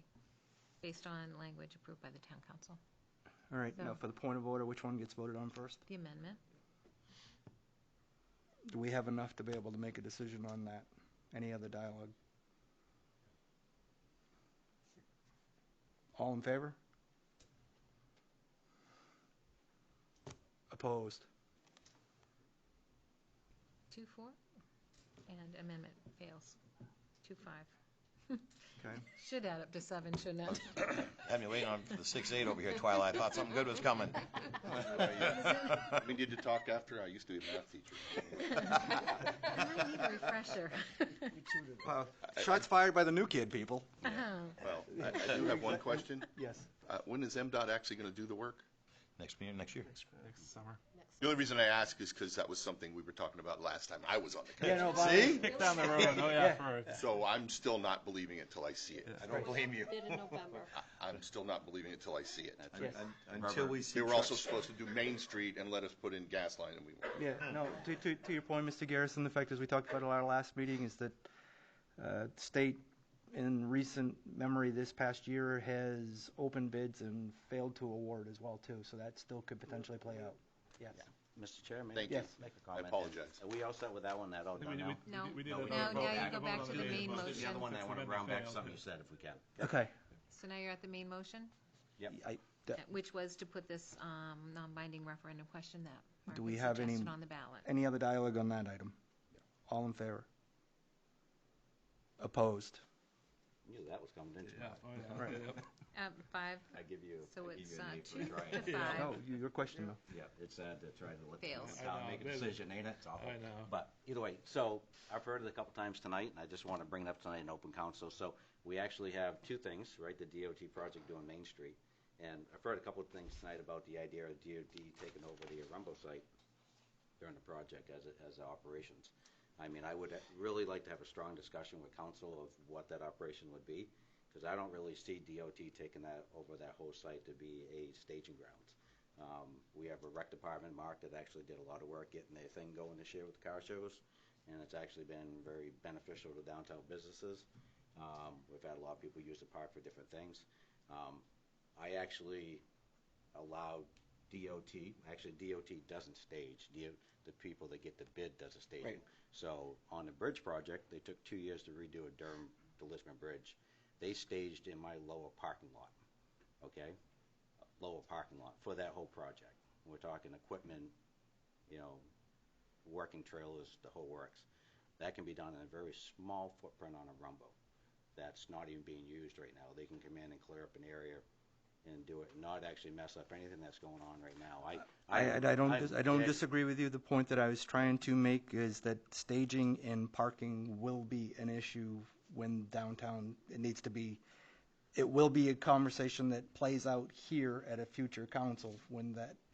Speaker 3: based on language approved by the town council.
Speaker 2: All right, now
Speaker 3: So-
Speaker 2: for the point of order, which one gets voted on first?
Speaker 3: The amendment?
Speaker 2: Do we have enough to be able to make a decision on that? Any other dialogue? All in favor? Opposed?
Speaker 3: 2-4, and amendment fails. 2-5.
Speaker 2: Okay.
Speaker 3: Should add up to 7, shouldn't it?
Speaker 6: Had me waiting on for the 6-8 over here, Twyla. I thought something good was coming.
Speaker 15: We need to talk after. I used to be a math teacher.
Speaker 3: I might need a refresher.
Speaker 2: Shots fired by the new kid, people.
Speaker 15: Well, I do have one question.
Speaker 2: Yes.
Speaker 15: When is MDOT actually going to do the work?
Speaker 6: Next year.
Speaker 10: Next summer.
Speaker 15: The only reason I ask is because that was something we were talking about last time I was on the
Speaker 2: Yeah,
Speaker 15: council.
Speaker 2: no,
Speaker 15: See?
Speaker 10: Kick down the road. Oh, yeah.
Speaker 15: So I'm still not believing it till I see it.
Speaker 6: I don't blame you.
Speaker 4: Did in November.
Speaker 15: I'm still not believing it till I see it.
Speaker 2: Yes.
Speaker 6: Until we see
Speaker 15: They were also
Speaker 6: trucks.
Speaker 15: supposed to do Main Street and let us put in gas line, and we won't.
Speaker 2: Yeah, no, to your point, Mr. Garrison, the fact is we talked about at our last meeting is that state in recent memory this past year has opened bids and failed to award as well too, so that still could potentially play out. Yes.
Speaker 5: Mr. Chair, may
Speaker 15: Thank
Speaker 5: I
Speaker 15: you.
Speaker 5: make a
Speaker 15: I
Speaker 5: comment?
Speaker 15: apologize.
Speaker 5: Are we all set with that one? That all done now?
Speaker 3: No.
Speaker 10: We need
Speaker 5: No,
Speaker 10: to
Speaker 5: we
Speaker 10: vote
Speaker 5: don't.
Speaker 10: on
Speaker 3: No, now
Speaker 10: that.
Speaker 3: you go back to the main
Speaker 5: The
Speaker 3: motion.
Speaker 5: other one, I want to round back to something you said, if we can.
Speaker 2: Okay.
Speaker 3: So now you're at the main motion,
Speaker 5: Yep.
Speaker 3: which was to put this non-binding referendum question that Mark
Speaker 2: Do we
Speaker 3: had
Speaker 2: have any,
Speaker 3: suggested on the ballot.
Speaker 2: any other dialogue on that item? All in favor? Opposed?
Speaker 5: Knew that was coming, didn't you?
Speaker 10: Yeah. Oh, yeah.
Speaker 2: Right.
Speaker 10: Yep.
Speaker 3: 5,
Speaker 5: I give you.
Speaker 3: so
Speaker 5: I give
Speaker 3: it's
Speaker 5: you an 8 for
Speaker 3: 2
Speaker 5: trying.
Speaker 3: to 5.
Speaker 2: No, your question though.
Speaker 5: Yeah, it's sad to try to let
Speaker 3: Fails.
Speaker 5: the town
Speaker 10: I know,
Speaker 5: make a
Speaker 10: it is.
Speaker 5: decision, ain't it? It's awful.
Speaker 10: I know.
Speaker 5: But either way, so I've heard it a couple times tonight, and I just want to bring it up tonight in open council. So we actually have two things, right? The DOT project doing Main Street. And I've heard a couple of things tonight about the idea of DOT taking over the Arumbo site during the project as operations. I mean, I would really like to have a strong discussion with council of what that operation would be, because I don't really see DOT taking that over that whole site to be a staging grounds. We have a rec department, Mark, that actually did a lot of work getting their thing going this year with the car shows, and it's actually been very beneficial to downtown businesses. We've had a lot of people use the park for different things. I actually allowed DOT, actually DOT doesn't stage, the people that get the bid does the staging.
Speaker 2: Right.
Speaker 5: So on the bridge project, they took 2 years to redo a Durham to Lisbon Bridge. They staged in my lower parking lot, okay? Lower parking lot for that whole project. We're talking equipment, working trailers, the whole works. That can be done in a very small footprint on a Rumbo. That's not even being used right now. They can come in and clear up an area and do it, and not actually mess up anything that's going on right now.
Speaker 2: I don't disagree with you. The point that I was trying to make is that staging and parking will be an issue when downtown, it will be a conversation that plays out here at a future council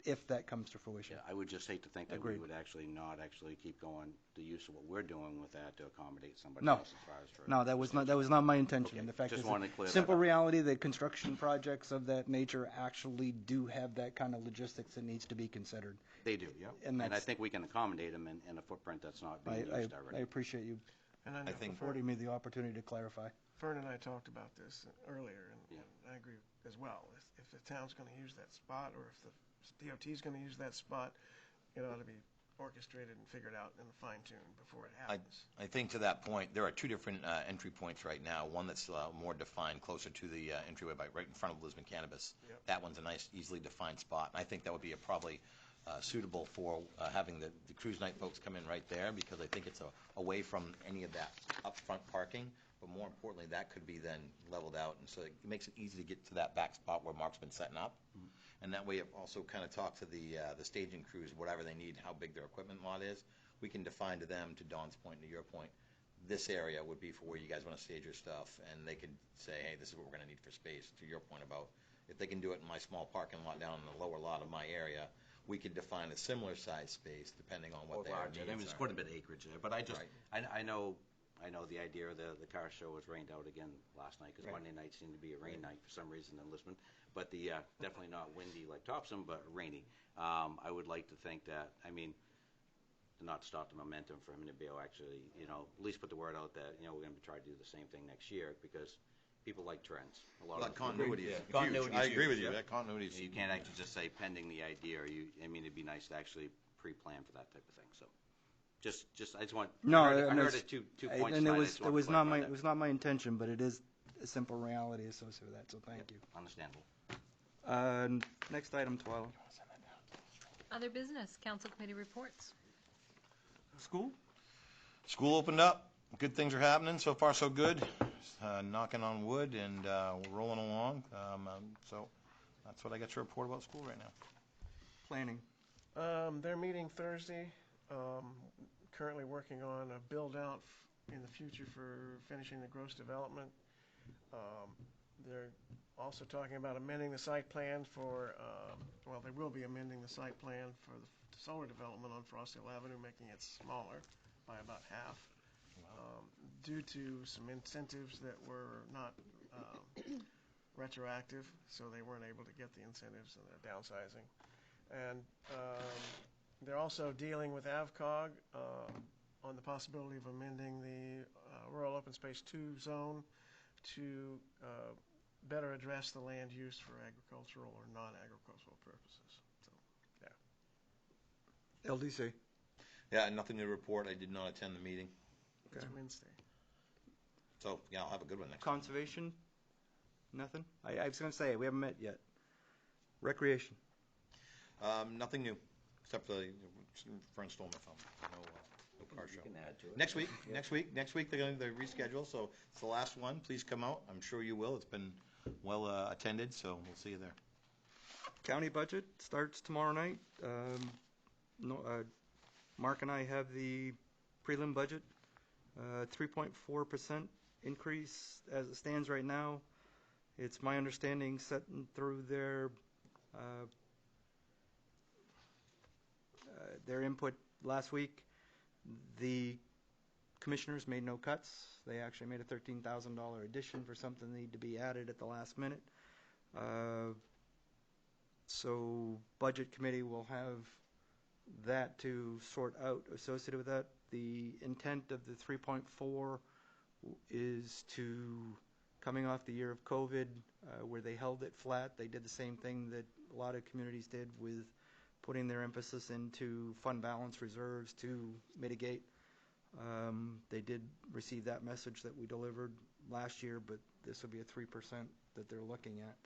Speaker 2: if that comes to fruition.
Speaker 5: Yeah, I would just hate to think that
Speaker 2: Agreed.
Speaker 5: we would actually not keep going the use of what we're doing with that to accommodate somebody
Speaker 2: No.
Speaker 5: else as far as for.
Speaker 2: No, that was not my intention.
Speaker 5: Okay,
Speaker 2: The fact
Speaker 5: just
Speaker 2: is,
Speaker 5: wanted to clear that
Speaker 2: simple
Speaker 5: up.
Speaker 2: reality that construction projects of that nature actually do have that kind of logistics that needs to be considered.
Speaker 5: They do, yeah.
Speaker 2: And
Speaker 5: And I
Speaker 2: that's-
Speaker 5: think we can accommodate them in a footprint that's not being
Speaker 2: I
Speaker 5: used already.
Speaker 2: appreciate you
Speaker 13: And I know
Speaker 2: affording me the opportunity to clarify.
Speaker 13: Fern and I talked about this earlier, and
Speaker 5: Yeah.
Speaker 13: and I agree as well. If the town's going to use that spot, or if the DOT's going to use that spot, it ought to be orchestrated and figured out and fine-tuned before it happens.
Speaker 6: I think to that point, there are two different entry points right now. One that's more defined, closer to the entryway, right in front of Lisbon Cannabis.
Speaker 13: Yep.
Speaker 6: That one's a nice, easily defined spot. And I think that would be probably suitable for having the cruise night folks come in right there, because I think it's away from any of that upfront parking. But more importantly, that could be then leveled out, and so it makes it easy to get to that back spot where Mark's been setting up. And that way it also kind of talks to the staging crews, whatever they need, how big their equipment lot is. We can define to them, to Don's point, to your point, this area would be for where you guys want to stage your stuff, and they could say, hey, this is what we're going to need for space, to your point about if they can do it in my small parking lot down in the lower lot of my area, we could define a similar size space depending on what their needs
Speaker 5: I mean, it's
Speaker 6: are.
Speaker 5: quite a bit of acreage there, but I just,
Speaker 6: Right.
Speaker 5: I know the idea of the car show was rained out again last night, because
Speaker 6: Right.
Speaker 5: Monday night seemed to be a rain night for some reason in Lisbon, but the, definitely not windy like Topsom, but rainy. I would like to think that, I mean, to not stop the momentum for him to be able to actually, at least put the word out that, we're going to try to do the same thing next year, because people like trends. A lot
Speaker 6: That
Speaker 5: of
Speaker 6: continuity is huge.
Speaker 5: Continuity
Speaker 6: I
Speaker 5: is
Speaker 6: agree
Speaker 5: huge,
Speaker 6: with you.
Speaker 5: yep.
Speaker 6: That continuity is
Speaker 5: So you can't actually just say pending the idea, or it'd be nice to actually pre-plan for that type of thing, so. Just, I just want,
Speaker 2: No,
Speaker 5: I heard
Speaker 2: it's-
Speaker 5: it two points
Speaker 2: and
Speaker 5: tonight, I
Speaker 2: it
Speaker 5: just want to
Speaker 2: was not
Speaker 5: clarify that.
Speaker 2: my intention, but it is a simple reality associated with that. So thank you.
Speaker 5: Understandable.
Speaker 2: Next item, Twyla.
Speaker 3: Other business, council committee reports.
Speaker 2: School.
Speaker 6: School opened up. Good things are happening. So far, so good. Knocking on wood, and we're rolling along. So that's what I got to report about school right now.
Speaker 2: Planning.
Speaker 13: They're meeting Thursday. Currently working on a build-out in the future for finishing the gross development. They're also talking about amending the site plan for, they will be amending the site plan for the solar development on Frosty Avenue, making it smaller by about half, due to some incentives that were not retroactive, so they weren't able to get the incentives, and they're downsizing. And they're also dealing with AvCog on the possibility of amending the Rural Open Space 2 zone to better address the land use for agricultural or non-agricultural purposes. So, yeah.
Speaker 2: LDC.
Speaker 6: Yeah, nothing to report. I did not attend the meeting.
Speaker 13: It's Wednesday.
Speaker 6: So, yeah, I'll have a good one next
Speaker 2: Conservation. Nothing. I was going to say we haven't met yet. Recreation.
Speaker 6: Nothing new, except for friend stole my phone. No car show.
Speaker 5: can add to it.
Speaker 6: Next week they're going to reschedule, so it's the last one. Please come out. I'm sure you will. It's been well attended, so we'll see you there.
Speaker 2: County budget starts tomorrow night. Mark and I have the prelim budget, 3.4% increase as it stands right now. It's my understanding, setting through their input last week, the commissioners made no cuts. They actually made a $13,000 addition for something that needed to be added at the last minute. So budget committee will have that to sort out associated with that. The intent of the 3.4 is to, coming off the year of COVID, where they held it flat, they did the same thing that a lot of communities did with putting their emphasis into fund balance reserves to mitigate. They did receive that message that we delivered last year, but this will be a 3% that they're looking at.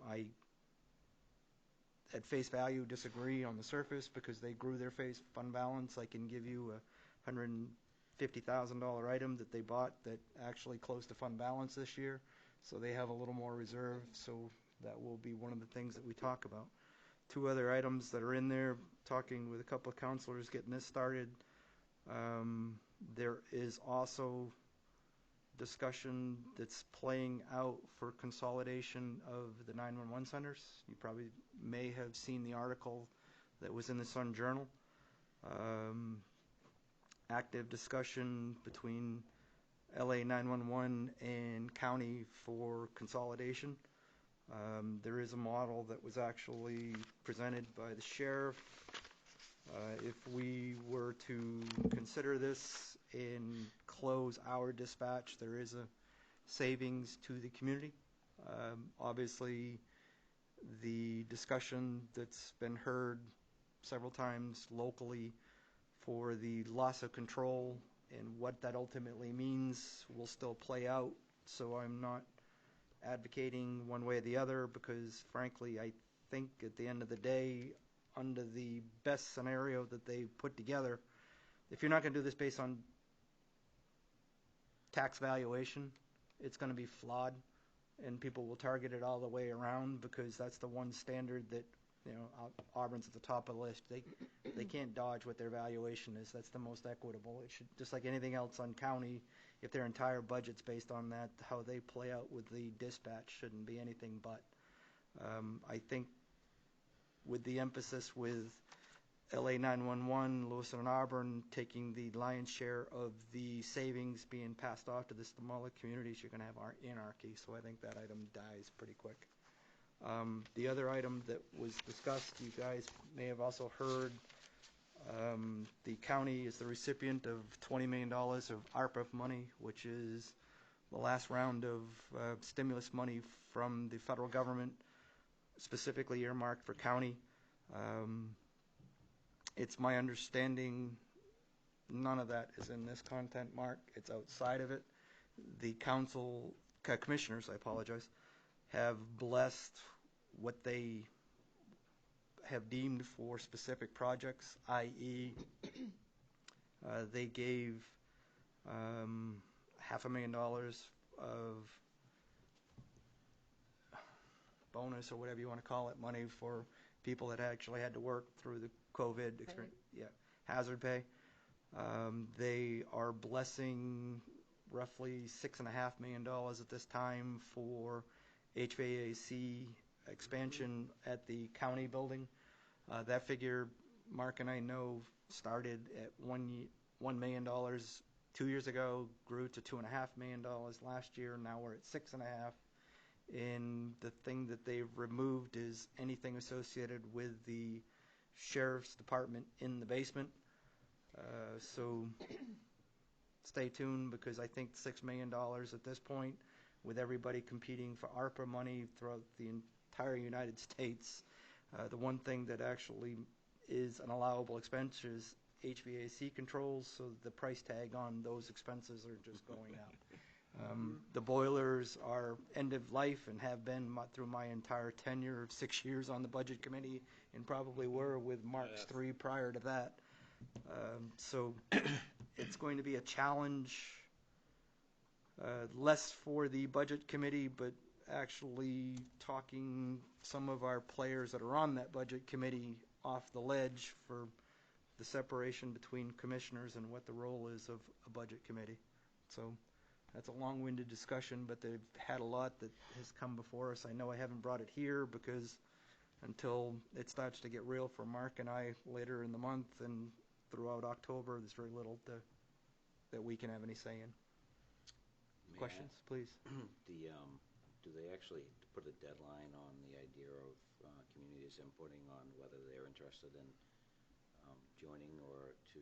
Speaker 2: I, at face value, disagree on the surface because they grew their fund balance. I can give you a $150,000 item that they bought that actually closed to fund balance this year. So they have a little more reserve, so that will be one of the things that we talk about. Two other items that are in there, talking with a couple of counselors, getting this started. There is also discussion that's playing out for consolidation of the 911 centers. You probably may have seen the article that was in the Sun Journal. Active discussion between LA 911 and county for consolidation. There is a model that was actually presented by the sheriff. If we were to consider this and close our dispatch, there is a savings to the community. Obviously, the discussion that's been heard several times locally for the loss of control and what that ultimately means will still play out. So I'm not advocating one way or the other because, frankly, I think at the end of the day, under the best scenario that they put together, if you're not going to do this based on tax valuation, it's going to be flawed, and people will target it all the way around because that's the one standard that, you know, Auburn's at the top of the list. They can't dodge what their valuation is. That's the most equitable. It should, just like anything else on county, if their entire budget's based on that, how they play out with the dispatch shouldn't be anything but. I think with the emphasis with LA 911, Lewiston and Auburn taking the lion's share of the savings being passed off to the smaller communities, you're going to have anarchy. So I think that item dies pretty quick. The other item that was discussed, you guys may have also heard, the county is the recipient of $20 million of ARPA money, which is the last round of stimulus money from the federal government, specifically earmarked for county. It's my understanding none of that is in this content, Mark. It's outside of it. The council, commissioners, I apologize, have blessed what they have deemed for specific projects, i.e., they gave $500,000 of bonus or whatever you want to call it, money for people that actually had to work through the COVID experience. Yeah, hazard pay. They are blessing roughly $6.5 million at this time for HVAC expansion at the county building. That figure, Mark and I know, started at $1 million 2 years ago, grew to $2.5 million last year. Now we're at $6.5 million. And the thing that they've removed is anything associated with the sheriff's department in the basement. So stay tuned, because I think $6 million at this point, with everybody competing for ARPA money throughout the entire United States, the one thing that actually is an allowable expense is HVAC controls, so the price tag on those expenses are just going up. The boilers are end of life and have been through my entire tenure of 6 years on the budget committee, and probably were with Mark's 3 prior to that. So it's going to be a challenge, less for the budget committee, but actually talking some of our players that are on that budget committee off the ledge for the separation between commissioners and what the role is of a budget committee. So that's a long-winded discussion, but they've had a lot that has come before us. I know I haven't brought it here because until it starts to get real for Mark and I later in the month and throughout October, there's very little that we can have any say in. Questions, please?
Speaker 5: Do they actually put a deadline on the idea of communities inputting on whether they're interested in joining or to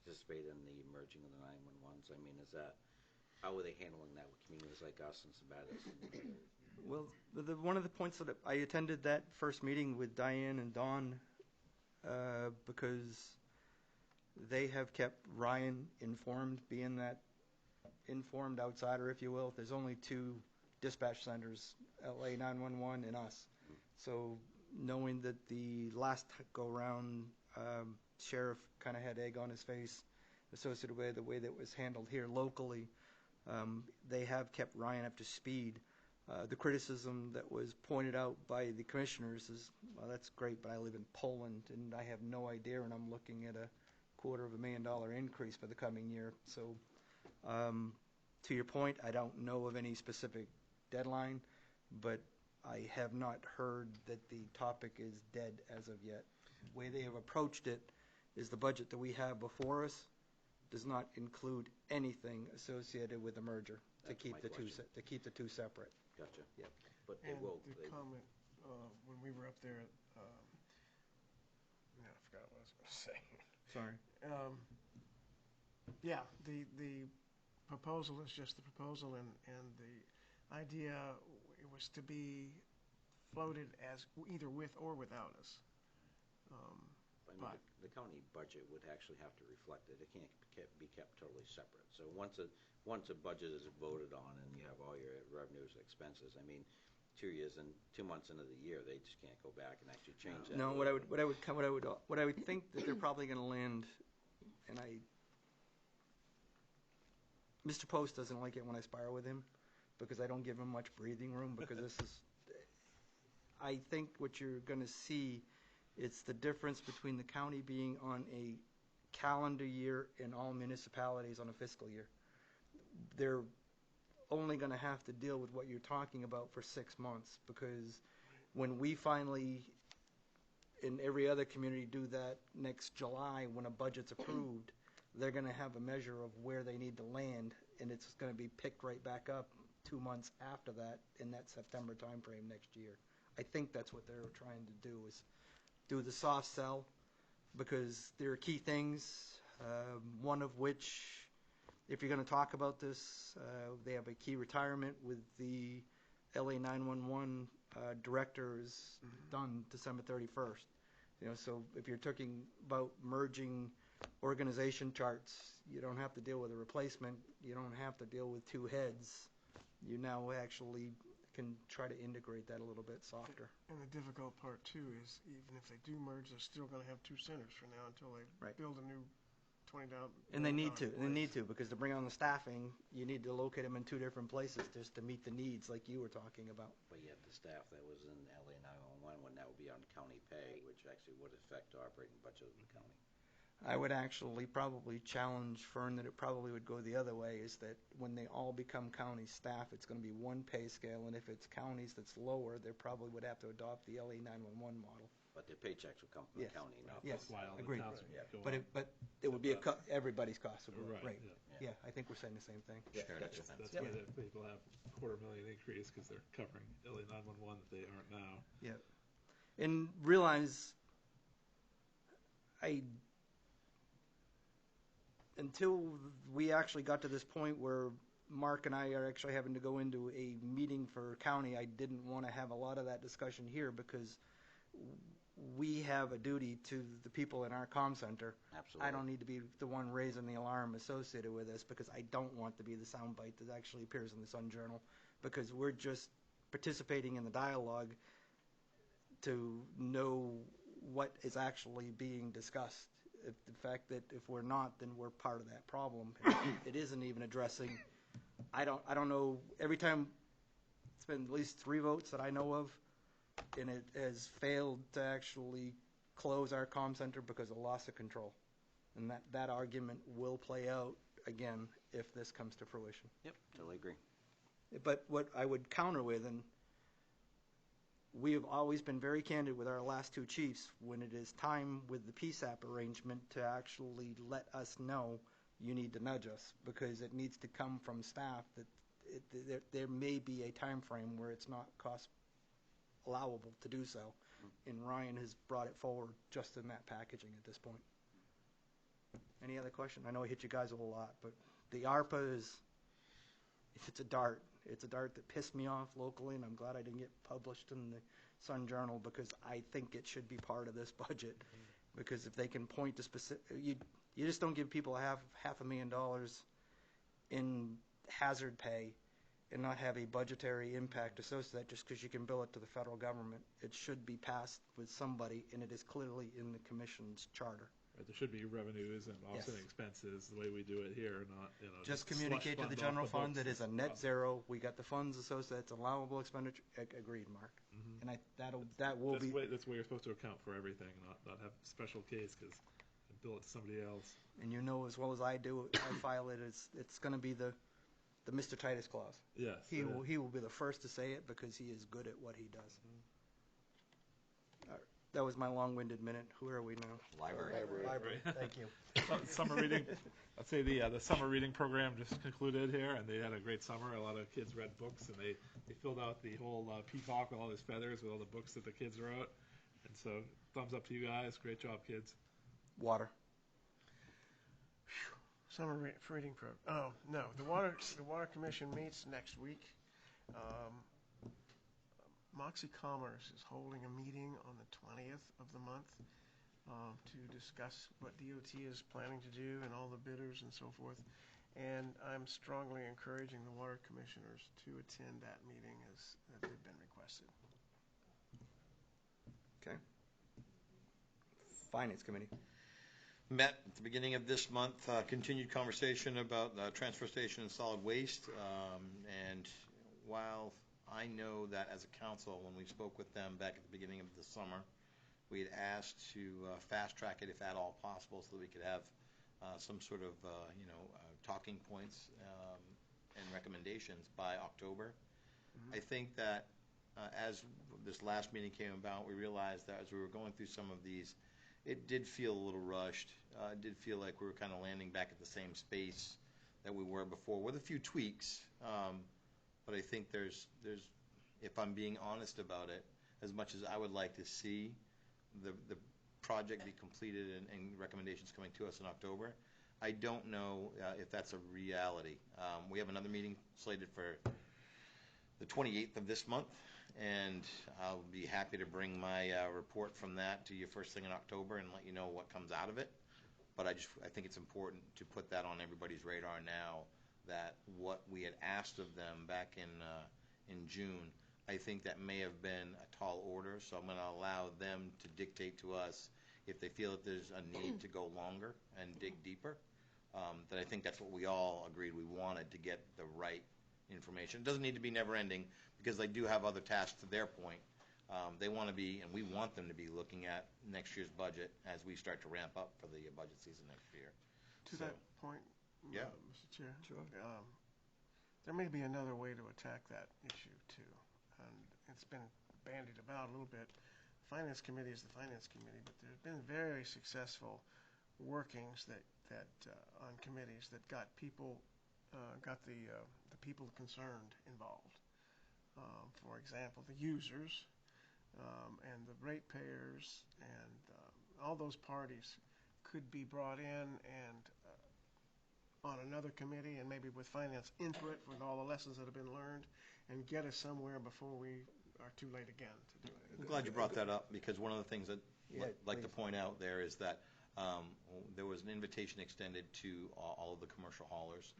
Speaker 5: participate in the merging of the 911s? I mean, how are they handling that with communities like us and Sabatis?
Speaker 2: Well, one of the points that I attended that first meeting with Diane and Dawn because they have kept Ryan informed, being that informed outsider, if you will. There's only 2 dispatch centers, LA 911 and us. So knowing that the last go-round sheriff kind of had egg on his face associated with the way that was handled here locally, they have kept Ryan up to speed. The criticism that was pointed out by the commissioners is, well, that's great, but I live in Poland and I have no idea, and I'm looking at a $250,000 increase for the coming year. So to your point, I don't know of any specific deadline, but I have not heard that the topic is dead as of yet. The way they have approached it is the budget that we have before us does not include anything associated with the merger to keep the two separate.
Speaker 5: Gotcha.
Speaker 2: Yep.
Speaker 5: But
Speaker 13: and the comment when we were up there, I forgot what I was going to say.
Speaker 2: Sorry.
Speaker 13: Yeah, the proposal is just the proposal, and the idea was to be floated as either with or without us. But not.
Speaker 5: The county budget would actually have to reflect it. It can't be kept totally separate. So once a budget is voted on and you have all your revenues and expenses, I mean, 2 months into the year, they just can't go back and actually change that.
Speaker 2: No, what I would think that they're probably going to land, and Mr. Post doesn't like it when I spar with him because I don't give him much breathing room because I think what you're going to see, it's the difference between the county being on a calendar year and all municipalities on a fiscal year. They're only going to have to deal with what you're talking about for 6 months because when we finally, in every other community, do that next July when a budget's approved, they're going to have a measure of where they need to land, and it's going to be picked right back up 2 months after that in that September timeframe next year. I think that's what they're trying to do, is do the soft sell, because there are key things, one of which, if you're going to talk about this, they have a key retirement with the LA 911 director is done December 31st. So if you're talking about merging organization charts, you don't have to deal with a replacement. You don't have to deal with 2 heads. You now actually can try to integrate that a little bit softer.
Speaker 13: And the difficult part, too, is even if they do merge, they're still going to have 2 centers for now until they build a new $20 million.
Speaker 2: And they need to. They need to, because to bring on the staffing, you need to locate them in 2 different places just to meet the needs like you were talking about.
Speaker 5: But yet the staff that was in LA 911 would now be on county pay, which actually would affect the operating budget of the county.
Speaker 2: I would actually probably challenge Fern that it probably would go the other way, is that when they all become county staff, it's going to be one pay scale, and if it's counties that's lower, they probably would have to adopt the LA 911 model.
Speaker 5: But their paychecks would come from the county, not
Speaker 2: yes,
Speaker 5: from
Speaker 2: agreed.
Speaker 5: Yeah.
Speaker 2: But it would be everybody's cost would go up.
Speaker 10: Right.
Speaker 2: Yeah, I think we're saying the same thing.
Speaker 5: Yeah,
Speaker 10: That's why the people have $250,000 increase, because they're covering LA 911 that they aren't now.
Speaker 2: Yeah. And realize, until we actually got to this point where Mark and I are actually having to go into a meeting for county, I didn't want to have a lot of that discussion here because we have a duty to the people in our comm center.
Speaker 5: Absolutely.
Speaker 2: I don't need to be the one raising the alarm associated with this because I don't want to be the soundbite that actually appears in the Sun Journal, because we're just participating in the dialogue to know what is actually being discussed. The fact that if we're not, then we're part of that problem. It isn't even addressing. I don't know. Every time, it's been at least 3 votes that I know of, and it has failed to actually close our comm center because of loss of control. And that argument will play out again if this comes to fruition.
Speaker 5: Yep, totally agree.
Speaker 2: But what I would counter with, and we have always been very candid with our last 2 chiefs, when it is time with the PSAP arrangement to actually let us know, you need to nudge us, because it needs to come from staff that there may be a time frame where it's not cost allowable to do so. And Ryan has brought it forward just in that packaging at this point. Any other question? I know I hit you guys a whole lot, but the ARPA is, it's a dart. It's a dart that pissed me off locally, and I'm glad I didn't get published in the Sun Journal, because I think it should be part of this budget. Because if they can point to specific, you just don't give people $500,000 in hazard pay and not have a budgetary impact associated with that just because you can bill it to the federal government. It should be passed with somebody, and it is clearly in the commission's charter.
Speaker 10: Right, there should be revenues and offsetting expenses the way we do it here, not,
Speaker 2: just communicate to the general fund that is a net zero. We got the funds associated. It's allowable expenditure. Agreed, Mark. And that will be.
Speaker 10: That's the way you're supposed to account for everything, not have a special case because bill it to somebody else.
Speaker 2: And you know as well as I do, I file it as it's going to be the Mr. Titus clause.
Speaker 10: Yes.
Speaker 2: He will be the first to say it because he is good at what he does. That was my long-winded minute. Who are we now?
Speaker 5: Library.
Speaker 2: Thank you.
Speaker 10: Summer reading. I'd say the summer reading program just concluded here, and they had a great summer. A lot of kids read books, and they filled out the whole peacock with all his feathers with all the books that the kids wrote. And so, thumbs up to you guys. Great job, kids.
Speaker 2: Water.
Speaker 13: Summer reading program. Oh, no. The Water Commission meets next week. Moxie Commerce is holding a meeting on the 20th of the month. to discuss what DOT is planning to do and all the bidders and so forth. And I'm strongly encouraging the water commissioners to attend that meeting as they've been requested.
Speaker 2: Okay. Finance Committee.
Speaker 6: Met at the beginning of this month, continued conversation about transfer station and solid waste. And while I know that as a council, when we spoke with them back at the beginning of the summer, we had asked to fast track it if at all possible so that we could have some sort of, talking points and recommendations by October. I think that as this last meeting came about, we realized that as we were going through some of these, it did feel a little rushed. It did feel like we were kind of landing back at the same space that we were before, with a few tweaks. But I think there's, if I'm being honest about it, as much as I would like to see the project be completed and recommendations coming to us in October, I don't know if that's a reality. We have another meeting slated for the 28th of this month, and I'll be happy to bring my report from that to you first thing in October and let you know what comes out of it. But I think it's important to put that on everybody's radar now, that what we had asked of them back in June, I think that may have been a tall order, so I'm going to allow them to dictate to us if they feel that there's a need to go longer and dig deeper. That I think that's what we all agreed we wanted, to get the right information. It doesn't need to be never-ending, because they do have other tasks to their point. They want to be, and we want them to be, looking at next year's budget as we start to ramp up for the budget season next year.
Speaker 13: To that point,
Speaker 6: Yeah.
Speaker 13: Mr. Chair, there may be another way to attack that issue too, and it's been bandied about a little bit. Finance Committee is the Finance Committee, but there's been very successful workings that on committees that got people, the people concerned involved. For example, the users and the ratepayers and all those parties could be brought in and on another committee, and maybe with finance input with all the lessons that have been learned, and get us somewhere before we are too late again to do it.
Speaker 6: I'm glad you brought that up, because one of the things that I'd like to
Speaker 2: please.
Speaker 6: point out there is that there was an invitation extended to all of the commercial haulers.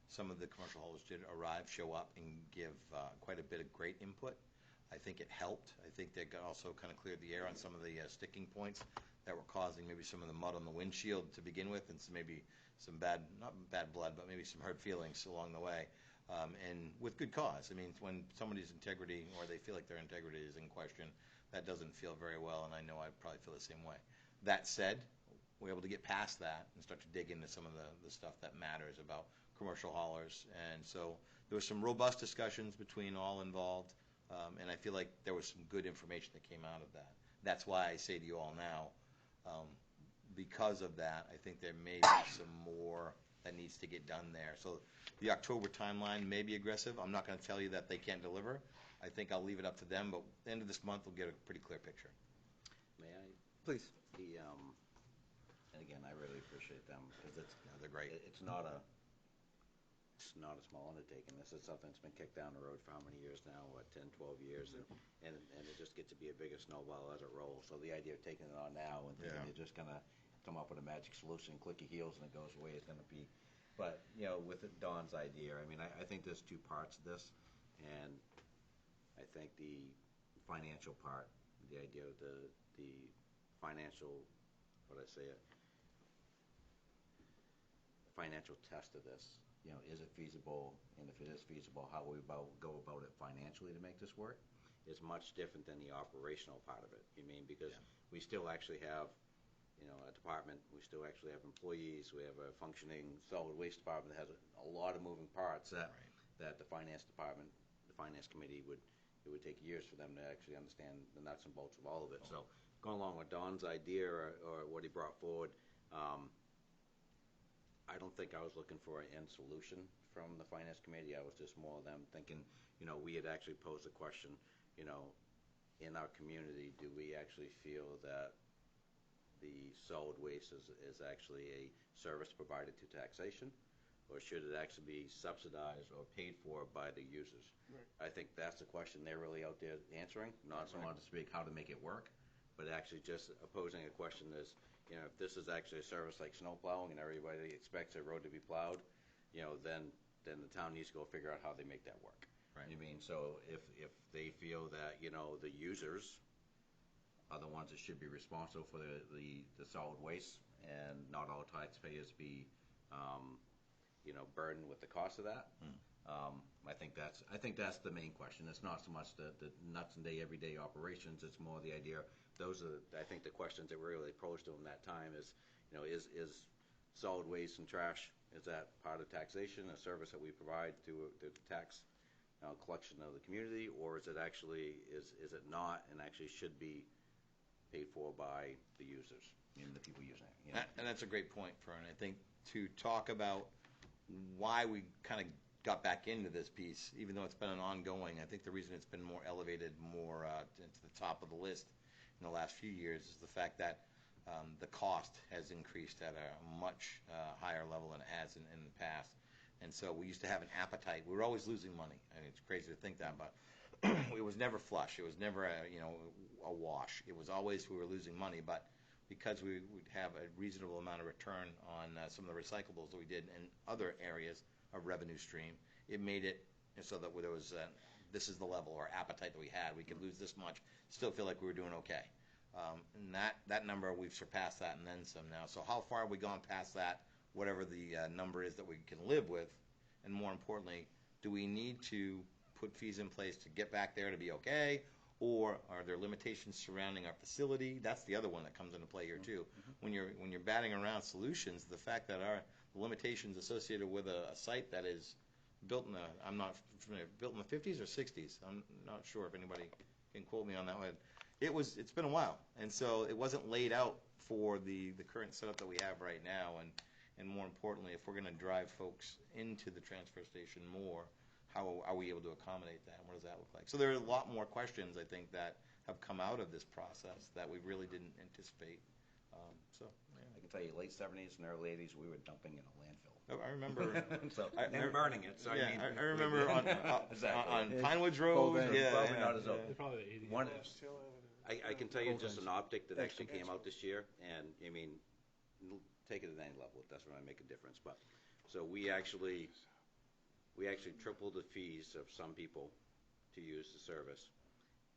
Speaker 6: Some of the commercial haulers did arrive, show up, and give quite a bit of great input. I think it helped. I think they also kind of cleared the air on some of the sticking points that were causing maybe some of the mud on the windshield to begin with, and maybe some not bad blood, but maybe some hurt feelings along the way. And with good cause. I mean, when somebody's integrity, or they feel like their integrity is in question, that doesn't feel very well, and I know I'd probably feel the same way. That said, we're able to get past that and start to dig into some of the stuff that matters about commercial haulers. And so there was some robust discussions between all involved, and I feel like there was some good information that came out of that. That's why I say to you all now, because of that, I think there may be some more that needs to get done there. So the October timeline may be aggressive. I'm not going to tell you that they can't deliver. I think I'll leave it up to them, but at the end of this month, we'll get a pretty clear picture.
Speaker 5: May I?
Speaker 2: Please.
Speaker 5: And again, I really appreciate them, because
Speaker 6: they're great.
Speaker 5: It's not a small undertaking. This is something that's been kicked down the road for how many years now? What, 10, 12 years? And it just gets to be a bigger snowball as it rolls. So the idea of taking it on now and thinking you're just going to come up with a magic solution, click your heels, and it goes away is going to be. But, with Don's idea, I mean, I think there's two parts of this. And I think the financial part, the idea of the financial, financial test of this. Is it feasible? And if it is feasible, how we go about it financially to make this work is much different than the operational part of it. Because we still actually have, a department, we still actually have employees, we have a functioning solid waste department that has a lot of moving parts that the finance department, the finance committee it would take years for them to actually understand the nuts and bolts of all of it. So going along with Don's idea or what he brought forward, I don't think I was looking for an end solution from the finance committee. I was just more of them thinking, we had actually posed the question, in our community, do we actually feel that the solid waste is actually a service provided to taxation, or should it actually be subsidized or paid for by the users?
Speaker 13: Right.
Speaker 5: I think that's the question they're really out there answering, not so much to speak how to make it work. but actually just posing a question is, if this is actually a service like snow plowing and everybody expects a road to be plowed, then the town needs to go figure out how they make that work.
Speaker 6: Right.
Speaker 5: You mean, so if they feel that, the users are the ones that should be responsible for the solid waste and not all taxpayers be, burdened with the cost of that. I think that's the main question. It's not so much the nuts and everyday operations. It's more the idea. Those are, I think, the questions that were really posed to them that time is, is solid waste and trash, is that part of taxation, a service that we provide to the tax collection of the community, or is it actually, is it not, and actually should be paid for by the users, the people using it.
Speaker 6: And that's a great point, Fern. I think to talk about why we kind of got back into this piece, even though it's been an ongoing, I think the reason it's been more elevated, more to the top of the list in the last few years is the fact that the cost has increased at a much higher level than it has in the past. And so we used to have an appetite. We were always losing money. I mean, it's crazy to think that, but it was never flush. It was never a wash. It was always we were losing money, but because we would have a reasonable amount of return on some of the recyclables that we did in other areas of revenue stream, it made it so that there was this is the level or appetite that we had. We could lose this much, still feel like we were doing okay. And that number, we've surpassed that and then some now. So how far have we gone past that, whatever the number is that we can live with? And more importantly, do we need to put fees in place to get back there to be okay? Or are there limitations surrounding our facility? That's the other one that comes into play here too. When you're batting around solutions, the fact that the limitations associated with a site that is built in built in the 50s or 60s. I'm not sure if anybody can quote me on that one. It's been a while, and so it wasn't laid out for the current setup that we have right now. And more importantly, if we're going to drive folks into the transfer station more, how are we able to accommodate that? And what does that look like? So there are a lot more questions, I think, that have come out of this process that we really didn't anticipate.
Speaker 5: I can tell you, late 70s and early 80s, we were dumping in a landfill.
Speaker 6: I remember.
Speaker 5: And burning it. So
Speaker 6: I remember on Pinewoods Road.
Speaker 5: Probably not as old.
Speaker 10: Probably the 80s.
Speaker 5: One, I can tell you just an optic that actually came out this year, and I mean, take it at any level. It doesn't really make a difference. But so we actually tripled the fees of some people to use the service.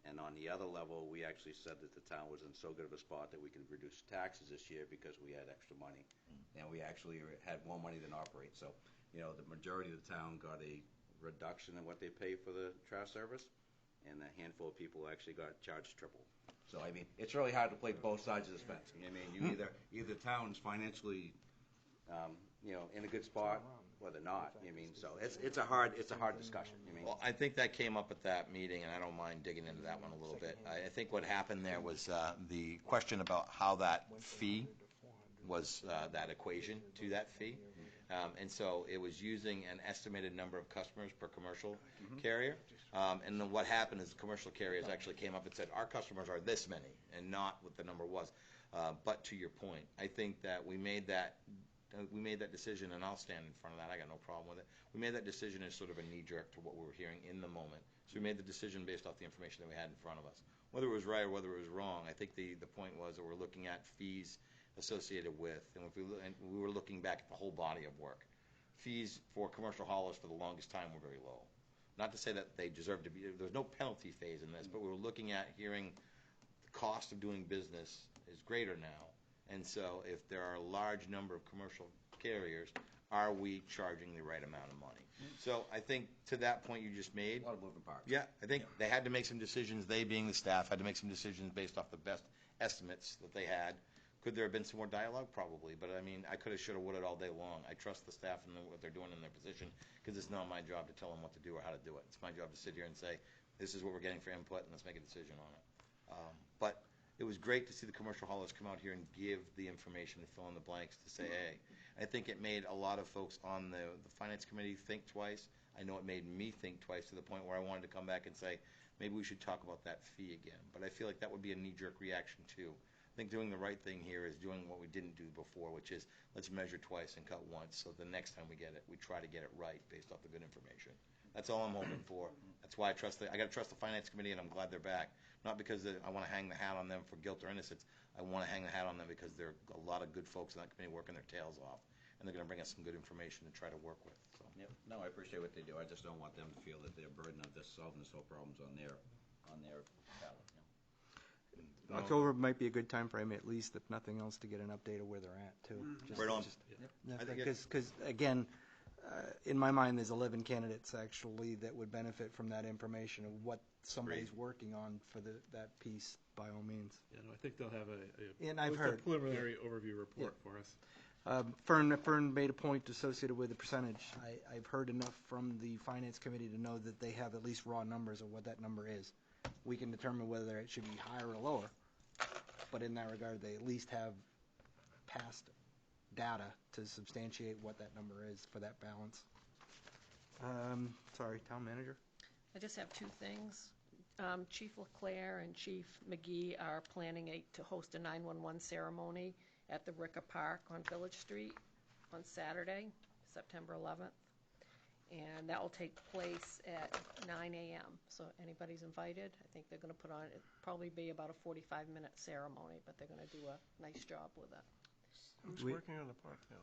Speaker 5: And on the other level, we actually said that the town was in so good of a spot that we could reduce taxes this year because we had extra money. And we actually had more money than operate. So, the majority of the town got a reduction in what they pay for the trash service, and a handful of people actually got charged triple. So, I mean, it's really hard to play both sides of the fence. I mean, you either town's financially, in a good spot, or they're not. I mean, so it's a hard discussion. I mean,
Speaker 6: well, I think that came up at that meeting, and I don't mind digging into that one a little bit. I think what happened there was the question about how that fee was that equation to that fee. And so it was using an estimated number of customers per commercial carrier. And then what happened is the commercial carriers actually came up and said, our customers are this many, and not what the number was. But to your point, I think that we made that decision, and I'll stand in front of that. I got no problem with it. We made that decision as sort of a knee-jerk to what we were hearing in the moment. So we made the decision based off the information that we had in front of us. Whether it was right or whether it was wrong, I think the point was that we're looking at fees associated with, and we were looking back at the whole body of work. Fees for commercial haulers for the longest time were very low. Not to say that they deserve to be, there's no penalty phase in this, but we were looking at hearing the cost of doing business is greater now. And so if there are a large number of commercial carriers, are we charging the right amount of money? So I think to that point you just made.
Speaker 5: A lot of moving parts.
Speaker 6: Yeah, I think they had to make some decisions. They being the staff had to make some decisions based off the best estimates that they had. Could there have been some more dialogue? Probably. But I mean, I could have, should have, would have all day long. I trust the staff and what they're doing in their position because it's not my job to tell them what to do or how to do it. It's my job to sit here and say, this is what we're getting for input and let's make a decision on it. But it was great to see the commercial haulers come out here and give the information and fill in the blanks to say, hey, I think it made a lot of folks on the finance committee think twice. I know it made me think twice to the point where I wanted to come back and say, maybe we should talk about that fee again. But I feel like that would be a knee-jerk reaction too. I think doing the right thing here is doing what we didn't do before, which is let's measure twice and cut once so the next time we get it, we try to get it right based off the good information. That's all I'm hoping for. That's why I got to trust the finance committee, and I'm glad they're back. not because I want to hang the hat on them for guilt or innocence. I want to hang the hat on them because there are a lot of good folks in that committee working their tails off, and they're going to bring us some good information to try to work with. So.
Speaker 5: Yep. No, I appreciate what they do. I just don't want them to feel that their burden of solving this whole problem's on their ballot.
Speaker 2: October might be a good time frame, at least, if nothing else, to get an update of where they're at, too.
Speaker 6: Right on.
Speaker 2: Because, again, in my mind, there's 11 candidates, actually, that would benefit from that information of what somebody's working on for that piece, by all means.
Speaker 10: Yeah, no, I think they'll have
Speaker 2: And I've heard.
Speaker 10: preliminary overview report for us.
Speaker 2: Fern made a point associated with the percentage. I've heard enough from the Finance Committee to know that they have at least raw numbers of what that number is. We can determine whether it should be higher or lower, but in that regard, they at least have past data to substantiate what that number is for that balance. Sorry, Town Manager?
Speaker 4: I just have two things. Chief Leclerc and Chief McGee are planning to host a 911 ceremony at the Ricka Park on Village Street on Saturday, September 11th. And that will take place at 9 a.m. So anybody's invited. I think they're going to put on, it'll probably be about a 45-minute ceremony, but they're going to do a nice job with it.
Speaker 13: Who's working on the park now?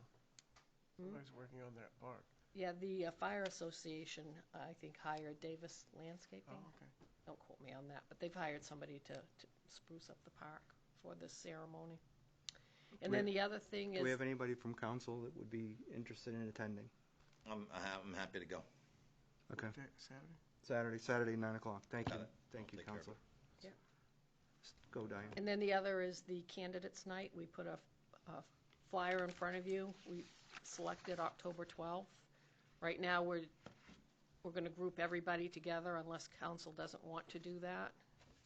Speaker 13: Somebody's working on that park.
Speaker 4: Yeah, the Fire Association, I think, hired Davis Landscaping.
Speaker 13: Oh, okay.
Speaker 4: Don't quote me on that, but they've hired somebody to spruce up the park for this ceremony. And then the other thing is...
Speaker 2: Do we have anybody from council that would be interested in attending?
Speaker 6: I'm happy to go.
Speaker 2: Okay.
Speaker 13: Saturday?
Speaker 2: Saturday, 9 o'clock. Thank you.
Speaker 6: Got it.
Speaker 2: Thank you,
Speaker 6: take care of
Speaker 2: Council.
Speaker 4: Yeah.
Speaker 2: Go, Diane.
Speaker 4: And then the other is the candidates' night. We put a flyer in front of you. We selected October 12th. Right now, we're going to group everybody together unless council doesn't want to do that.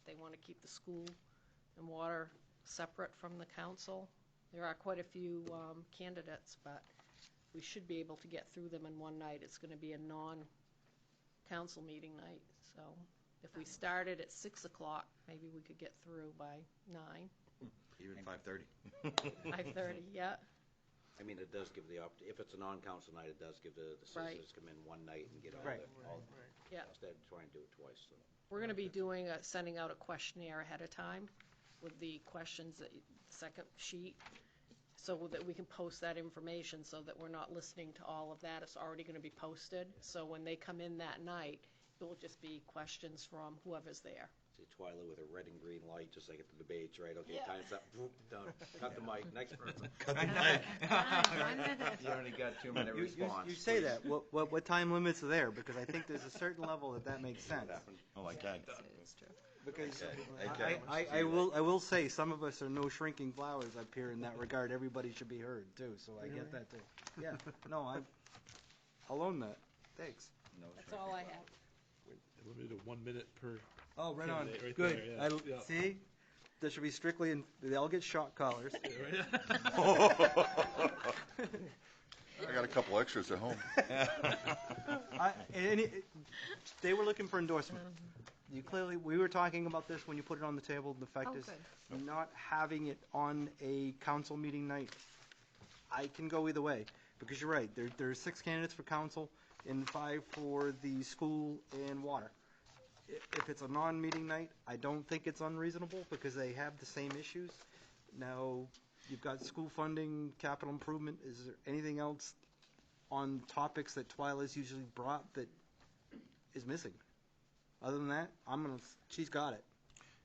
Speaker 4: They want to keep the school and water separate from the council. There are quite a few candidates, but we should be able to get through them in one night. It's going to be a non-council meeting night. So if we started at 6 o'clock, maybe we could get through by 9.
Speaker 6: Even 5:30.
Speaker 4: 5:30, yeah.
Speaker 5: I mean, it does give if it's a non-council night, it does give the citizens come in one night and get all
Speaker 4: Yeah.
Speaker 5: instead of trying to do it twice. So.
Speaker 4: We're going to be sending out a questionnaire ahead of time with the questions, the second sheet, so that we can post that information so that we're not listening to all of that. It's already going to be posted. So when they come in that night, it will just be questions from whoever's there.
Speaker 5: See Twyla with a red and green light, just like at the debates, right? Okay,
Speaker 4: Yeah.
Speaker 5: time's up. Whoop, done. Cut the mic. Next person.
Speaker 6: Cut the mic.
Speaker 5: You only got 2-minute response.
Speaker 2: You say
Speaker 5: please.
Speaker 2: that. What time limits are there? Because I think there's a certain level that makes sense.
Speaker 6: Oh, like that.
Speaker 4: It's true.
Speaker 2: Because
Speaker 6: Okay.
Speaker 2: I will say, some of us are no shrinking flowers up here in that regard. Everybody should be heard, too, so I get that, too. Yeah, no, I'll own that. Thanks.
Speaker 5: No,
Speaker 4: That's all I have.
Speaker 10: Limited to 1 minute per.
Speaker 2: Oh, right on.
Speaker 10: candidate right
Speaker 2: Good.
Speaker 10: there, yeah.
Speaker 2: See? This should be strictly, they all get shot collars.
Speaker 15: I got a couple extras at home.
Speaker 2: They were looking for endorsement. We were talking about this when you put it on the table. The fact is, not having it on a council meeting night, I can go either way. Because you're right, there are 6 candidates for council and 5 for the school and water. If it's a non-meeting night, I don't think it's unreasonable because they have the same issues. Now, you've got school funding, capital improvement. Is there anything else on topics that Twyla's usually brought that is missing? Other than that, she's got it.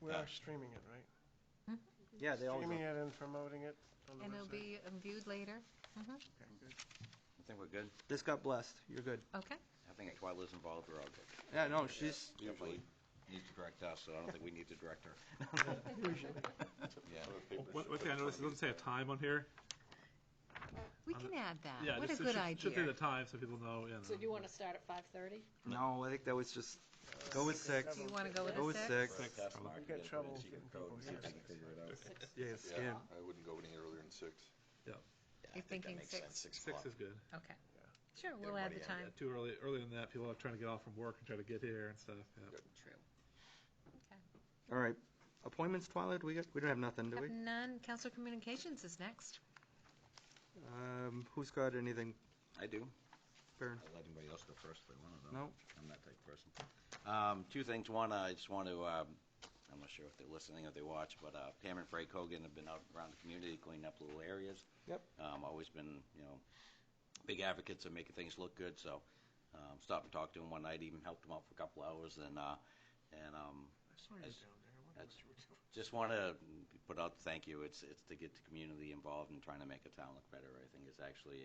Speaker 13: We are streaming it, right?
Speaker 2: Yeah, they all
Speaker 13: Streaming it and promoting it on the
Speaker 3: And
Speaker 13: website.
Speaker 3: it'll be viewed later?
Speaker 13: Okay, good.
Speaker 5: I think we're good.
Speaker 2: This got blessed. You're good.
Speaker 3: Okay.
Speaker 5: I think Twyla's involved. We're all good.
Speaker 2: Yeah, no, she's...
Speaker 5: Usually needs to direct us, so I don't think we need to direct her.
Speaker 6: Yeah.
Speaker 10: One thing I noticed, it doesn't say a time on here.
Speaker 3: We can add that.
Speaker 10: Yeah,
Speaker 3: What a
Speaker 10: just- it
Speaker 3: good
Speaker 10: should say
Speaker 3: idea.
Speaker 10: the time so people know.
Speaker 4: So do you want to start at 5:30?
Speaker 2: No, I think that was just... Go with 6.
Speaker 3: Do you want to go with
Speaker 2: Go
Speaker 3: a
Speaker 2: with
Speaker 3: 6?
Speaker 2: 6.
Speaker 13: You get trouble getting people here.
Speaker 2: Yeah, skin.
Speaker 15: I wouldn't go any earlier than 6.
Speaker 10: Yeah.
Speaker 3: You're thinking 6?
Speaker 10: 6 is good.
Speaker 3: Okay. Sure, we'll add the time.
Speaker 10: Yeah, too early. Earlier than that, people are trying to get off from work and try to get here and stuff. Yeah.
Speaker 3: True. Okay.
Speaker 2: All right. Appointments, Twyla, we don't have nothing, do we?
Speaker 3: Have none. Council Communications is next.
Speaker 2: Who's got anything?
Speaker 5: I do.
Speaker 2: Baron?
Speaker 5: I'll let anybody else go first if they want to.
Speaker 2: No.
Speaker 5: I'm that type of person. 2 things. One, I just want to I'm not sure if they're listening or they watch, but Pam and Frank Hogan have been out around the community cleaning up little areas.
Speaker 2: Yep.
Speaker 5: Always been, big advocates of making things look good. So stopped and talked to him one night, even helped him out for a couple hours, and
Speaker 13: I saw you down there. I wonder what you were doing.
Speaker 5: just want to put out thank you. It's to get the community involved in trying to make a town look better. I think it's actually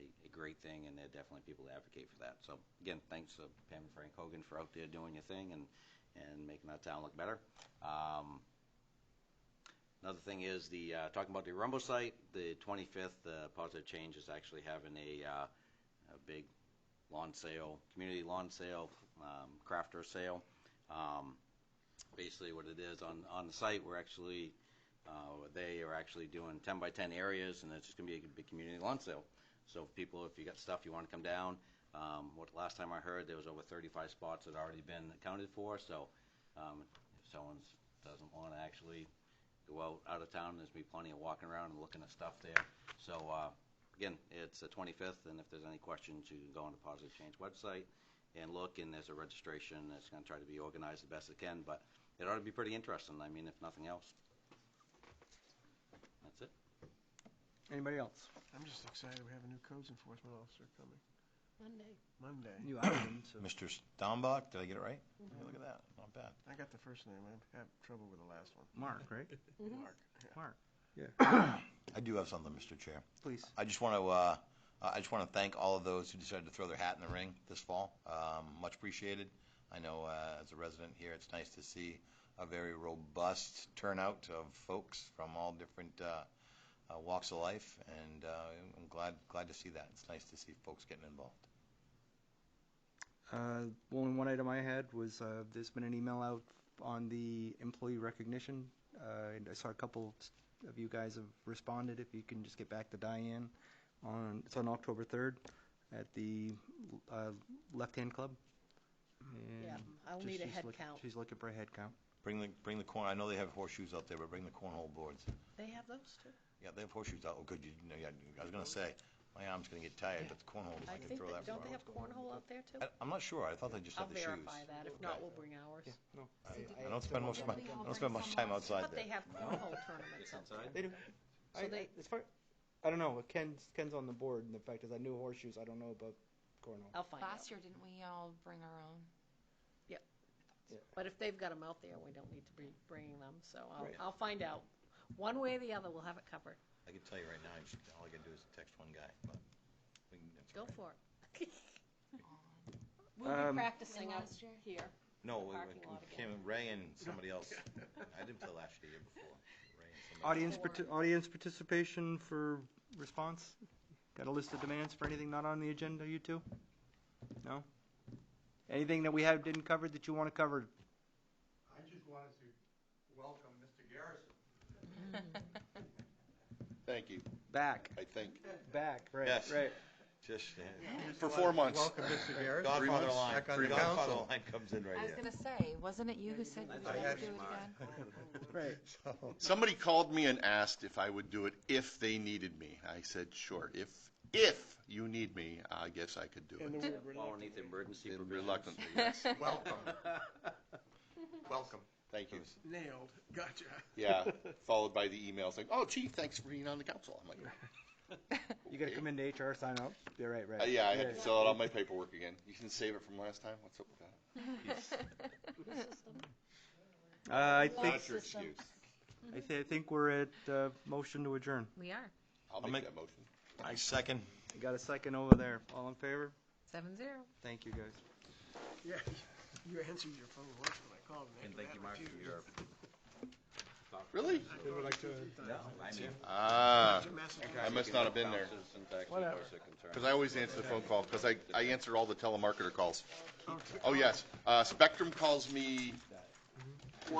Speaker 5: a great thing, and there are definitely people that advocate for that. So again, thanks to Pam and Frank Hogan for out there doing your thing and making our town look better. Another thing is talking about the Rumble site. The 25th, Positive Change is actually having a big lawn sale, community lawn sale, crafter sale. Basically, what it is on the site, they are actually doing 10 by 10 areas, and it's just going to be a big community lawn sale. So, people, if you got stuff you want to come down, last time I heard, there was over 35 spots that had already been accounted for. So, if someone doesn't want to actually go out of town, there's going to be plenty of walking around and looking at stuff there. So, again, it's the 25th, and if there's any questions, you can go on the Positive Change website and look, and there's a registration that's going to try to be organized the best it can, but it ought to be pretty interesting, I mean, if nothing else. That's it.
Speaker 2: Anybody else?
Speaker 13: I'm just excited we have a new codes enforcement officer coming. Monday.
Speaker 2: You hired him, so.
Speaker 6: Mr. Staumbach, did I get it right? Yeah, look at that, not bad.
Speaker 13: I got the first name. I had trouble with the last one.
Speaker 2: Mark, right?
Speaker 13: Mark. Yeah.
Speaker 2: Mark. Yeah.
Speaker 6: I do have something, Mr. Chair.
Speaker 2: Please.
Speaker 6: I just want to thank all of those who decided to throw their hat in the ring this fall. Much appreciated. I know as a resident here, it's nice to see a very robust turnout of folks from all different walks of life, and I'm glad to see that. It's nice to see folks getting involved.
Speaker 2: Only one item I had was there's been an email out on the employee recognition. And I saw a couple of you guys have responded. If you can just get back to Diane. It's on October 3rd at the Left-Hand Club. And
Speaker 4: Yeah, I'll need a head count.
Speaker 2: She's looking for a head count.
Speaker 6: Bring the corn. I know they have horseshoes out there, but bring the cornhole boards.
Speaker 4: They have those too?
Speaker 6: Yeah, they have horseshoes out. Oh, good. Yeah, I was going to say, my arm's going to get tired, but the cornhole, I can throw that.
Speaker 4: Don't they have cornhole out there too?
Speaker 6: I'm not sure. I thought they just
Speaker 4: I'll
Speaker 6: had the shoes.
Speaker 4: verify that. If not, we'll bring ours.
Speaker 2: No.
Speaker 6: I don't spend much time outside
Speaker 4: But
Speaker 6: there.
Speaker 4: they have cornhole tournaments outside.
Speaker 2: They do.
Speaker 4: So they,
Speaker 2: I don't know. Ken's on the board, and the fact is, I knew horseshoes. I don't know about cornhole.
Speaker 4: I'll find out.
Speaker 16: Last year, didn't we all bring our own?
Speaker 4: Yep.
Speaker 2: Yeah.
Speaker 4: But if they've got them out there, we don't need to be bringing them. So
Speaker 2: Right.
Speaker 4: I'll find out. One way or the other, we'll have it covered.
Speaker 6: I can tell you right now, all I got to do is text one guy. But that's
Speaker 4: Go
Speaker 6: okay.
Speaker 4: for it. We'll be practicing out here.
Speaker 6: No,
Speaker 4: Parking lot again.
Speaker 6: Ray and somebody else. I didn't play last year, the year before. Ray and somebody else.
Speaker 2: Audience participation for response. Got a list of demands for anything not on the agenda, you two? No? Anything that we didn't cover that you want to cover?
Speaker 11: I just wanted to welcome Mr. Garrison.
Speaker 15: Thank you,
Speaker 2: Back.
Speaker 15: I think.
Speaker 2: Back, right,
Speaker 6: Yes.
Speaker 2: right.
Speaker 6: Just
Speaker 15: For 4 months.
Speaker 11: Welcome, Mr. Garrison.
Speaker 6: Godfather
Speaker 15: months,
Speaker 6: line.
Speaker 11: back on the
Speaker 6: Godfather
Speaker 11: council.
Speaker 6: line comes in right
Speaker 16: I was
Speaker 6: here.
Speaker 16: going to say, wasn't it you who said you
Speaker 11: I
Speaker 16: would
Speaker 11: had
Speaker 16: do it again?
Speaker 2: Right.
Speaker 11: So,
Speaker 15: Somebody called me and asked if I would do it if they needed me. I said, sure. If you need me, I guess I could do
Speaker 13: And the
Speaker 15: it.
Speaker 13: word
Speaker 5: Fall underneath emergency
Speaker 15: And
Speaker 5: provisions.
Speaker 15: reluctantly, yes.
Speaker 11: welcome. Welcome.
Speaker 15: Thank you.
Speaker 13: nailed. Gotcha.
Speaker 15: Yeah, followed by the emails like, oh, gee, thanks for being on the council. I'm like,
Speaker 2: You got to come into HR, sign up. Yeah, right, right.
Speaker 15: yeah, I had to fill out all my paperwork again. You can save it from last time? What's up with that?
Speaker 2: I think
Speaker 15: That's your excuse.
Speaker 2: I think we're at motion to adjourn.
Speaker 3: We are.
Speaker 15: I'll make that motion.
Speaker 6: I second.
Speaker 2: You got a second over there. All in favor?
Speaker 3: 7-0.
Speaker 2: Thank you, guys.
Speaker 13: Yeah, you answered your phone once when I called.
Speaker 5: And thank you, Mark, for your
Speaker 15: Really?
Speaker 10: They would like to.
Speaker 15: Ah, I must not have been there.
Speaker 2: Whatever.
Speaker 15: Because I always answer the phone call, because I answer all the telemarketer calls. Oh, yes. Spectrum calls me